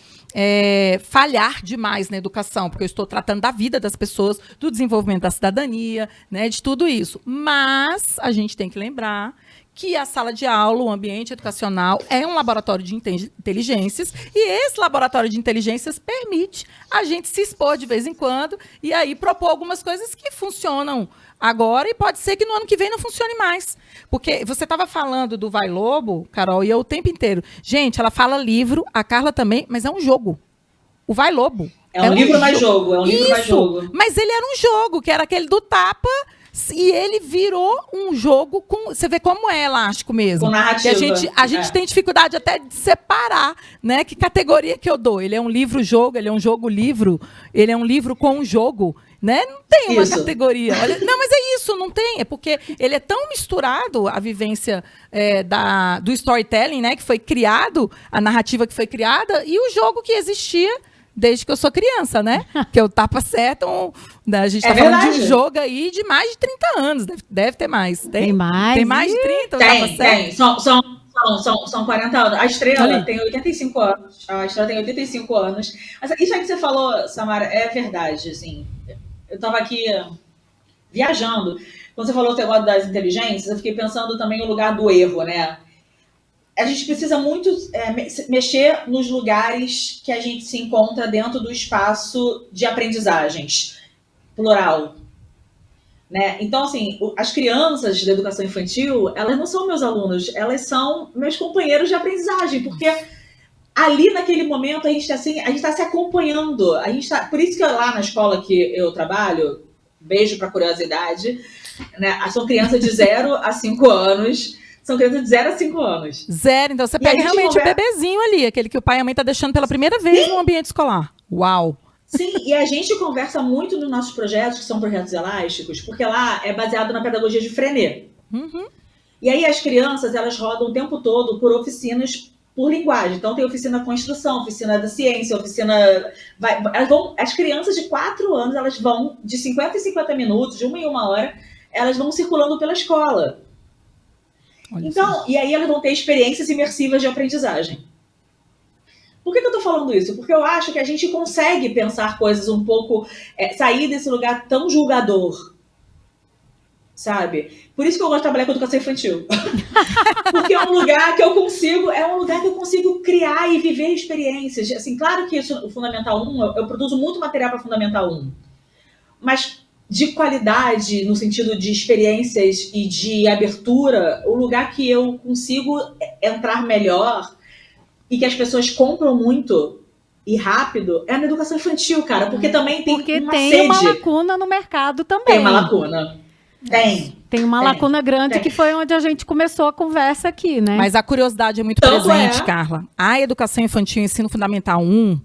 falhar demais na educação, porque eu estou tratando da vida das pessoas, do desenvolvimento da cidadania, né, de tudo isso. Mas a gente tem que lembrar que a sala de aula, o ambiente educacional, é um laboratório de inteligências, e esse laboratório de inteligências permite a gente se expor de vez em quando e aí propor algumas coisas que funcionam agora e pode ser que no ano que vem não funcione mais. Porque você estava falando do Vai Lobo, Carol, e eu o tempo inteiro. Gente, ela fala livro, a Carla também, mas é um jogo. O Vai Lobo. É um livro mais jogo, é um livro mais jogo. Mas ele era um jogo, que era aquele do tapa, e ele virou um jogo com... Você vê como é elástico mesmo. Com narrativa. Que a gente tem dificuldade até de separar, né? Que categoria que eu dou. Ele é um livro-jogo, ele é um jogo-livro, ele é um livro com um jogo, né? Não tem uma categoria. Olha, não, mas é isso, não tem. É porque ele é tão misturado, a vivência do storytelling, né? Que foi criado, a narrativa que foi criada, e o jogo que existia desde que eu sou criança, né? Porque o Tapa Certo, a gente tá falando de um jogo aí de mais de 30 anos. Deve ter mais. Tem mais? Tem mais de 30? Tem. São 40 anos. A Estrela tem 85 anos. A Estrela tem 85 anos. Isso aí que você falou, Samara, é verdade, assim. Eu estava aqui viajando. Quando você falou o negócio das inteligências, eu fiquei pensando também no lugar do erro, né? A gente precisa muito mexer nos lugares que a gente se encontra dentro do espaço de aprendizagens, plural. Né? Então, assim, as crianças da educação infantil, elas não são meus alunos, elas são meus companheiros de aprendizagem, porque ali naquele momento a gente está se acompanhando. Por isso que lá na escola que eu trabalho, beijo para curiosidade, né? São crianças de 0 a 5 anos. São crianças de 0 a 5 anos. Zero, então você pega realmente o bebezinho ali, aquele que o pai e a mãe tá deixando pela primeira vez no ambiente escolar. Uau! Sim, e a gente conversa muito nos nossos projetos, que são projetos elásticos, porque lá é baseado na pedagogia de Freinet. Uhum. E aí as crianças, elas rodam o tempo todo por oficinas por linguagem. Então tem oficina construção, oficina da ciência, as crianças de 4 anos, elas vão de 50 em 50 minutos, de 1 em 1 hora, elas vão circulando pela escola. Então, e aí elas vão ter experiências imersivas de aprendizagem. Por que eu estou falando isso? Porque eu acho que a gente consegue pensar coisas um pouco, sair desse lugar tão julgador, sabe? Por isso que eu gosto de trabalhar com educação infantil. Porque é um lugar que eu consigo criar e viver experiências. Assim, claro que isso, o Fundamental 1, eu produzo muito material para Fundamental 1, mas de qualidade, no sentido de experiências e de abertura, o lugar que eu consigo entrar melhor e que as pessoas compram muito e rápido é na educação infantil, cara, porque também tem uma sede. Uma lacuna no mercado também. Tem uma lacuna. Tem uma lacuna grande que foi onde a gente começou a conversa aqui, né? Mas a curiosidade é muito presente, Carla. A educação infantil, ensino fundamental 1...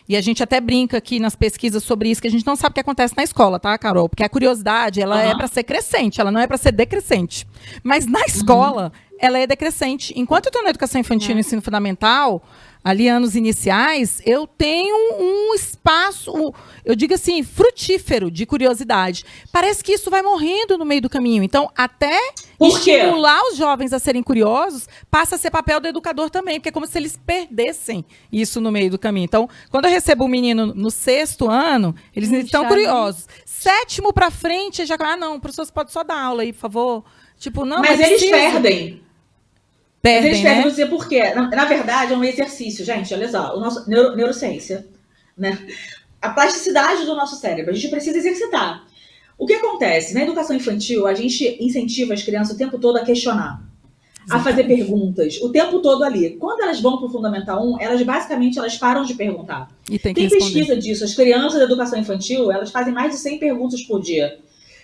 E a gente até brinca aqui nas pesquisas sobre isso, que a gente não sabe o que acontece na escola, tá, Carol? Porque a curiosidade, ela é para ser crescente, ela não é para ser decrescente. Mas na escola, ela é decrescente. Enquanto eu estou na educação infantil e no ensino fundamental, ali anos iniciais, eu tenho um espaço, eu digo assim, frutífero de curiosidade. Parece que isso vai morrendo no meio do caminho. Então, até estimular os jovens a serem curiosos, passa a ser papel do educador também, porque é como se eles perdessem isso no meio do caminho. Então, quando eu recebo um menino no 6º ano, eles estão curiosos. 7º para frente, já não, professor, você pode só dar aula aí, por favor. Tipo, não, mas eles perdem. Eles perdem, vou dizer por quê. Na verdade, é um exercício, gente, olha só, o nosso neurociência, né? A plasticidade do nosso cérebro, a gente precisa exercitar. O que acontece? Na educação infantil, a gente incentiva as crianças o tempo todo a questionar, a fazer perguntas, o tempo todo ali. Quando elas vão para o Fundamental 1, elas param de perguntar. E tem pesquisa disso. As crianças da educação infantil, elas fazem mais de 100 perguntas por dia.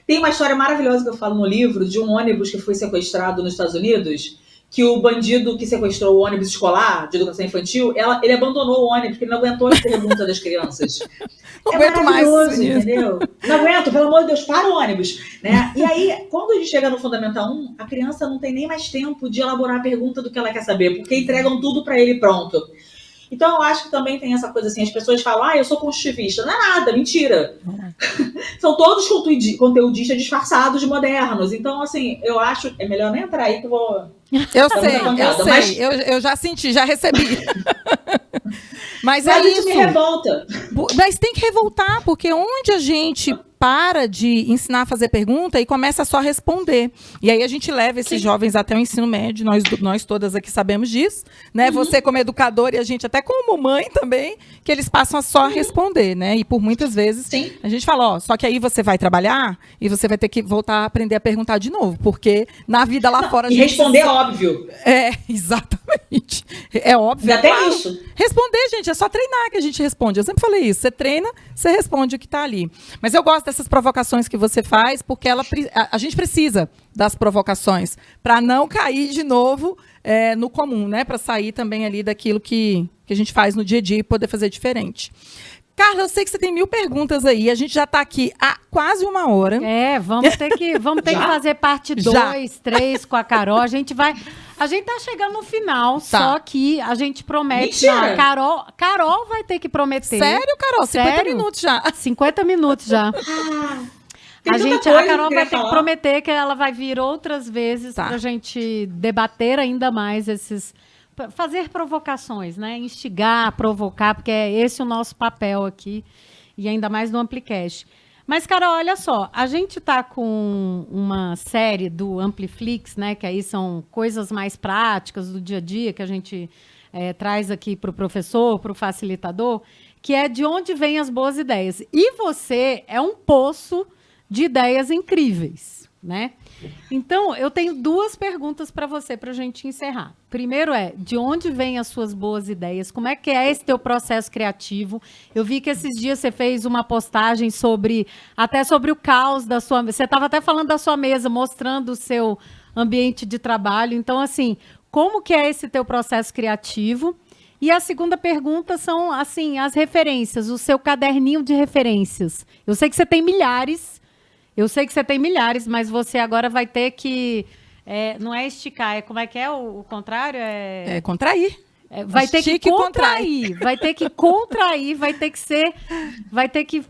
Tem uma história maravilhosa que eu falo no livro, de um ônibus que foi sequestrado nos Estados Unidos, que o bandido que sequestrou o ônibus escolar de educação infantil, ele abandonou o ônibus porque ele não aguentou as perguntas das crianças. Não aguento mais, entendeu? Não aguento, pelo amor de Deus, para o ônibus. Né? E aí, quando a gente chega no Fundamental 1, a criança não tem nem mais tempo de elaborar a pergunta do que ela quer saber, porque entregam tudo para ele pronto. Então, eu acho que também tem essa coisa assim, as pessoas falam, eu sou construtivista. Não é nada, mentira. São todos conteudistas disfarçados de modernos. Então, assim, eu acho, é melhor nem entrar aí que eu vou... Eu sei, eu já senti, já recebi. Mas é isso. Me revolta. Mas tem que revoltar, porque onde a gente para de ensinar a fazer pergunta e começa a só responder. E aí a gente leva esses jovens até o ensino médio, nós todas aqui sabemos disso, né? Você como educador e a gente até como mãe também, que eles passam a só responder, né? E por muitas vezes a gente fala, só que aí você vai trabalhar e você vai ter que voltar a aprender a perguntar de novo, porque na vida lá fora a gente... E responder é óbvio. É, exatamente. É óbvio. Já tem isso. Responder, gente, é só treinar que a gente responde. Eu sempre falei isso. Você treina, você responde o que está ali. Mas eu gosto dessas provocações que você faz, porque a gente precisa das provocações para não cair de novo no comum, né? Para sair também ali daquilo que a gente faz no dia a dia e poder fazer diferente. Carla, eu sei que você tem 1000 perguntas aí. A gente já está aqui há quase 1 hora. Vamos ter que fazer parte 2, 3 com a Carol. A gente tá chegando no final, só que a gente promete. Não, Carol vai ter que prometer. Sério, Carol? 50 minutos já. 50 minutos já. A Carol vai ter que prometer que ela vai vir outras vezes para a gente debater ainda mais fazer provocações, né? Instigar, provocar, porque é esse o nosso papel aqui, e ainda mais no Amplicast. Mas, Carol, olha só, a gente está com uma série do Ampliflix, né? Que aí são coisas mais práticas do dia a dia que a gente traz aqui para o professor, para o facilitador, que é de onde vêm as boas ideias. E você é um poço de ideias incríveis, né? Então, eu tenho 2 perguntas para você, para a gente encerrar. Primeiro de onde vêm as suas boas ideias? Como é que é esse teu processo criativo? Eu vi que esses dias você fez uma postagem até sobre o caos da sua... Você estava até falando da sua mesa, mostrando o seu ambiente de trabalho. Então, assim, como que é esse teu processo criativo? E a segunda pergunta são, assim, as referências, o seu caderninho de referências. Eu sei que você tem milhares... mas você agora vai ter que... não é esticar, como é que é o contrário? É contrair. Vai ter que contrair, vai ter que contrair, vai ter que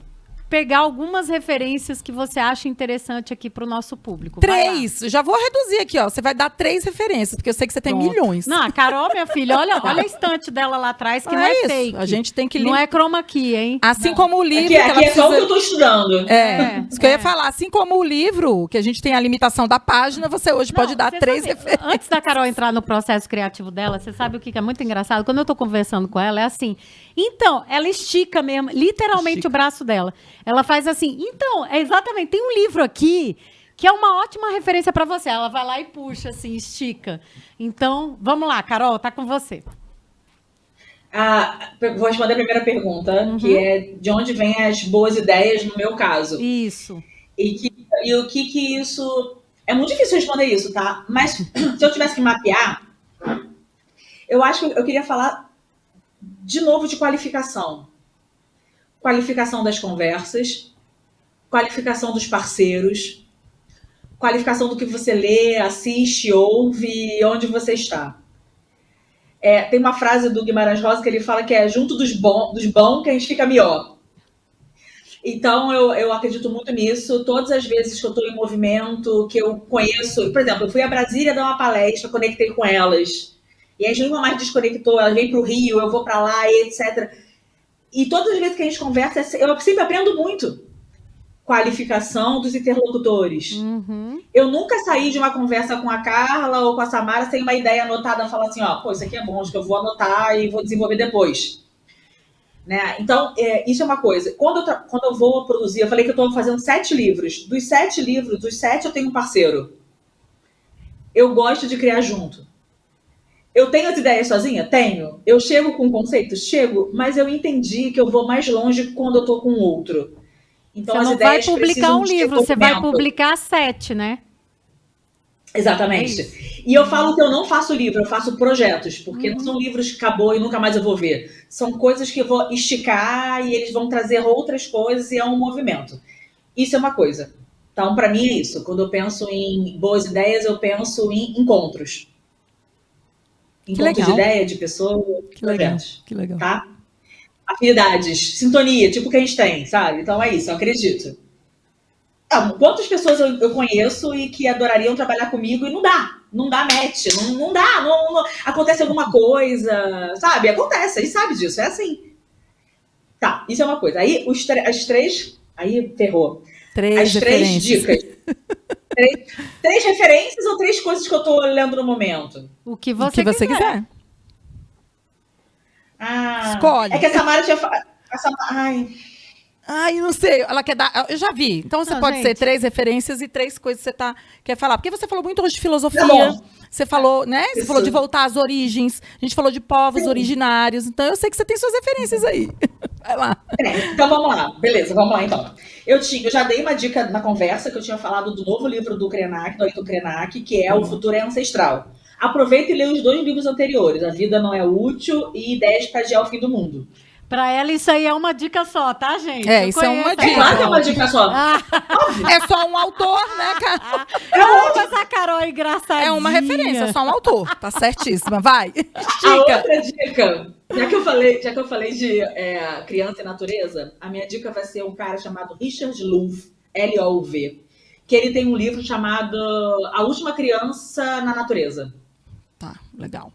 pegar algumas referências que você acha interessante aqui para o nosso público. 3, já vou reduzir aqui, você vai dar 3 referências, porque eu sei que você tem milhões. Não, a Carol, minha filha, olha a estante dela lá atrás, que não é fake. A gente tem que... Não é chroma key, hein? Assim como o livro... Aqui é só o que eu estou estudando. Isso que eu ia falar. Assim como o livro, que a gente tem a limitação da página, você hoje pode dar 3 referências. Antes da Carol entrar no processo criativo dela, você sabe o que é muito engraçado? Quando eu estou conversando com ela, é assim... Então, ela estica mesmo, literalmente o braço dela. Ela faz assim, exatamente, tem um livro aqui que é uma ótima referência para você. Ela vai lá e puxa, assim, estica. Então, vamos lá, Carol, tá com você. Vou responder a primeira pergunta, que é de onde vêm as boas ideias no meu caso. Isso. E o que isso... É muito difícil responder isso, tá? Mas se eu tivesse que mapear, eu acho que eu queria falar de novo de qualificação. Qualificação das conversas, qualificação dos parceiros, qualificação do que você lê, assiste, ouve, onde você está. Tem uma frase do Guimarães Rosa que ele fala que é junto dos bons que a gente fica melhor. Então, eu acredito muito nisso. Todas as vezes que eu estou em movimento, que eu conheço... Por exemplo, eu fui a Brasília dar uma palestra, conectei com elas. E a gente nunca mais desconectou. Elas vêm para o Rio, eu vou para lá, e etc. E todas as vezes que a gente conversa, eu sempre aprendo muito. Qualificação dos interlocutores. Eu nunca saí de uma conversa com a Carla ou com a Samara sem uma ideia anotada, falar assim, isso aqui é bom, acho que eu vou anotar e vou desenvolver depois. Né? Então, isso é uma coisa. Quando eu vou produzir, eu falei que eu estou fazendo 7 livros. Dos 7 livros, dos 7 eu tenho um parceiro. Eu gosto de criar junto. Eu tenho as ideias sozinha? Tenho. Eu chego com conceitos? Chego, mas eu entendi que eu vou mais longe quando eu tô com outro. Então, você não vai publicar um livro, você vai publicar 7, né? Exatamente. E eu falo que eu não faço livro, eu faço projetos, porque não são livros que acabou e nunca mais eu vou ver. São coisas que eu vou esticar e eles vão trazer outras coisas e é um movimento. Isso é uma coisa. Então, para mim é isso. Quando eu penso em boas ideias, eu penso em encontros. Encontros de ideia, de pessoas, projetos. Que legal. Tá? Afinidades, sintonia, tipo o que a gente tem, sabe? Então é isso, eu acredito. Quantas pessoas eu conheço e que adorariam trabalhar comigo e não dá match, não dá, não acontece alguma coisa, sabe? Acontece, a gente sabe disso, é assim. Tá, isso é uma coisa. Aí as três, aí ferrou. As três dicas. Três referências ou três coisas que eu tô lendo no momento? O que você quiser. Escolhe. É que a Samara tinha falado. Ai, não sei. Ela quer dar. Eu já vi. Então você pode ser 3 referências e 3 coisas que você quer falar. Porque você falou muito hoje de filosofia. Tá, você falou, né? Você falou de voltar às origens. A gente falou de povos originários. Então eu sei que você tem suas referências aí. Vai lá. Então vamos lá. Beleza, vamos lá então. Eu já dei uma dica na conversa que eu tinha falado do novo livro do Krenak, do Ayrton Krenak, que é O Futuro é Ancestral. Aproveita e lê os 2 livros anteriores, A Vida Não é Útil e Ideias para Adiar o Fim do Mundo. Pra ela, isso aí é uma dica só, tá, gente? Isso é uma dica. É claro que é uma dica só. É só um autor, né, Carol? Mas a Carol é engraçadinha. É uma referência, é só um autor. Tá certíssima, vai. A outra dica, já que eu falei de criança e natureza, a minha dica vai ser um cara chamado Richard Louv, L-O-U-V, que ele tem um livro chamado A Última Criança na Natureza. Tá, legal.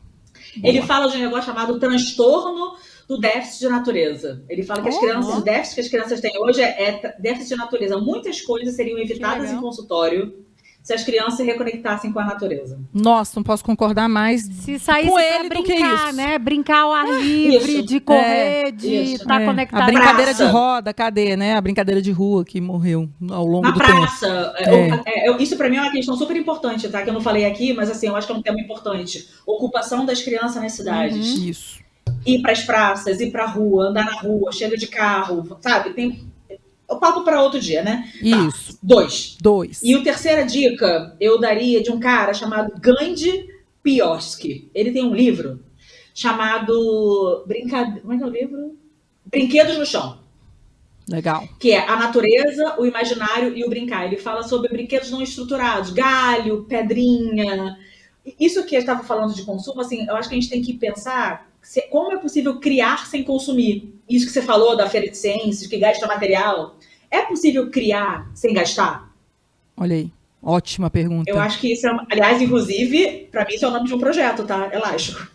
Ele fala de um negócio chamado transtorno do déficit de natureza. Ele fala que as crianças, o déficit que as crianças têm hoje é déficit de natureza. Muitas coisas seriam evitadas em consultório se as crianças se reconectassem com a natureza. Nossa, não posso concordar mais se saísse com brincar, ele do que isso. Né? Brincar ao ar livre, de correr, de estar conectado. A brincadeira de roda, cadê, né? A brincadeira de rua que morreu ao longo do tempo. Na praça. Isso para mim é uma questão super importante, tá? Que eu não falei aqui, mas assim, eu acho que é um tema importante. Ocupação das crianças nas cidades. Isso. Ir para as praças, ir para a rua, andar na rua, chega de carro, sabe? Tem o papo para outro dia, né? Isso. Tá. 2. E a terceira dica eu daria de um cara chamado Gandhi Pioski. Ele tem um livro chamado Como é que é o livro? Brinquedos no Chão. Legal. Que é a natureza, o imaginário e o brincar. Ele fala sobre brinquedos não estruturados, galho, pedrinha. Isso que eu estava falando de consumo, assim, eu acho que a gente tem que pensar como é possível criar sem consumir. Isso que você falou da Feira de Ciências, que gasta material. É possível criar sem gastar? Olha aí, ótima pergunta. Eu acho que isso é, aliás, inclusive, para mim isso é o nome de um projeto, tá? Elástico.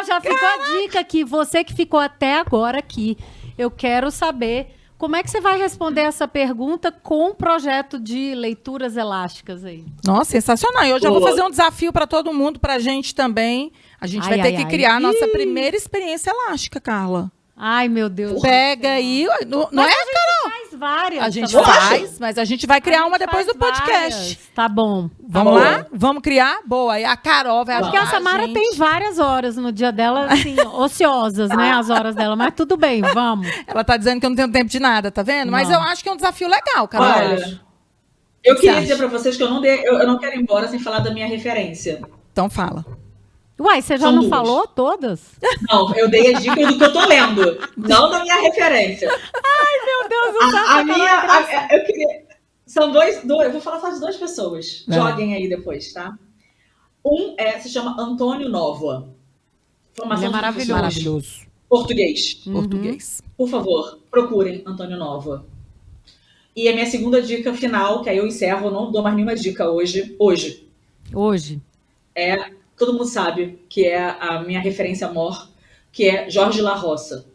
Já ficou a dica aqui. Você que ficou até agora aqui, eu quero saber como é que você vai responder essa pergunta com um projeto de leituras elásticas aí. Nossa, sensacional. Eu já vou fazer um desafio para todo mundo, pra gente também. A gente vai ter que criar a nossa primeira experiência elástica, Carla. Ai, meu Deus. Pega aí. Não é, Carol? Faz várias. A gente faz, mas a gente vai criar uma depois do podcast. Várias. Tá bom. Vamos lá? Vamos criar? Boa. E a Carol vai ajudar. Porque a Samara tem várias horas no dia dela, assim, ociosas, né? As horas dela. Mas tudo bem, vamos. Ela tá dizendo que eu não tenho tempo de nada, tá vendo? Mas eu acho que é um desafio legal, Carol. Olha, eu queria dizer pra vocês que eu não quero ir embora sem falar da minha referência. Então fala. Uai, você já não falou todas? Não, eu dei as dicas do que eu tô lendo, não da minha referência. Ai, meu Deus do céu. Eu queria... São dois, eu vou falar só de 2 pessoas. Joguem aí depois, tá? Um se chama Antônio Novoa. Ele é maravilhoso. Português. Português. Por favor, procurem Antônio Novoa. E a minha segunda dica final, que aí eu encerro, não dou mais nenhuma dica hoje. Todo mundo sabe que é a minha referência maior, que é Jorge La Roça.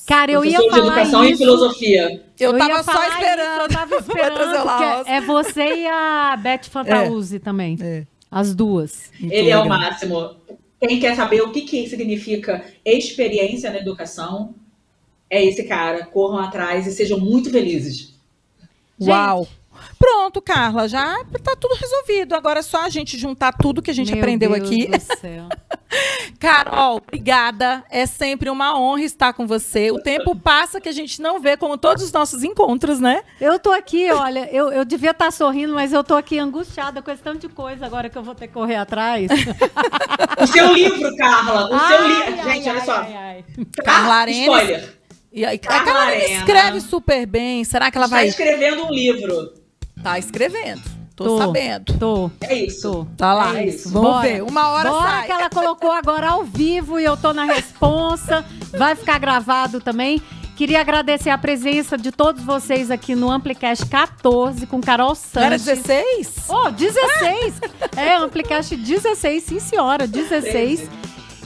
Cara, eu ia falar de educação e filosofia. Eu tava só esperando. Eu tava esperando, porque é você e a Beth Fantauzi também. As duas. Ele é o máximo. Quem quer saber o que significa experiência na educação, é esse cara. Corram atrás e sejam muito felizes. Uau! Pronto, Carla, já tá tudo resolvido. Agora é só a gente juntar tudo que a gente aprendeu aqui. Meu Deus do céu. Carol, obrigada. É sempre uma honra estar com você. O tempo passa que a gente não vê, como todos os nossos encontros, né? Eu tô aqui, olha, eu devia estar sorrindo, mas eu tô aqui angustiada com esse tanto de coisa agora que eu vou ter que correr atrás. O seu livro, Carla. O seu livro. Gente, olha só. Carla Arenas. Spoiler. E aí, a Carla Carla Arenas escreve super bem. Será que ela Está vai... escrevendo um livro. Tá escrevendo. Tô sabendo. Tô. É isso. Tô. Tá lá. É isso. Vamos Bora. ver. Uma hora Bora sai. que ela colocou agora ao vivo e eu tô na responsa. Vai ficar gravado também. Queria agradecer a presença de todos vocês aqui no Amplicast 14 com Carol Sanches. Era 16? Oh, 16! Amplicast 16, sim senhora, 16.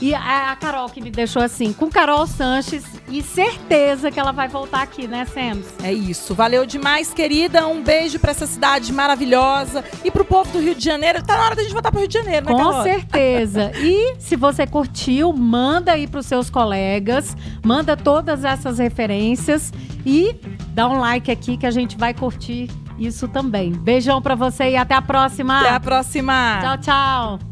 E a Carol que me deixou assim, com Carol Sanches, e certeza que ela vai voltar aqui, né, Sams? É isso. Valeu demais, querida. Um beijo pra essa cidade maravilhosa. E pro povo do Rio de Janeiro. Tá na hora da gente voltar pro Rio de Janeiro, né, Com Carol? certeza. E se você curtiu, manda aí pros seus colegas, manda todas essas referências e dá um like aqui que a gente vai curtir isso também. Beijão pra você e até a próxima. Até a próxima. Tchau, tchau.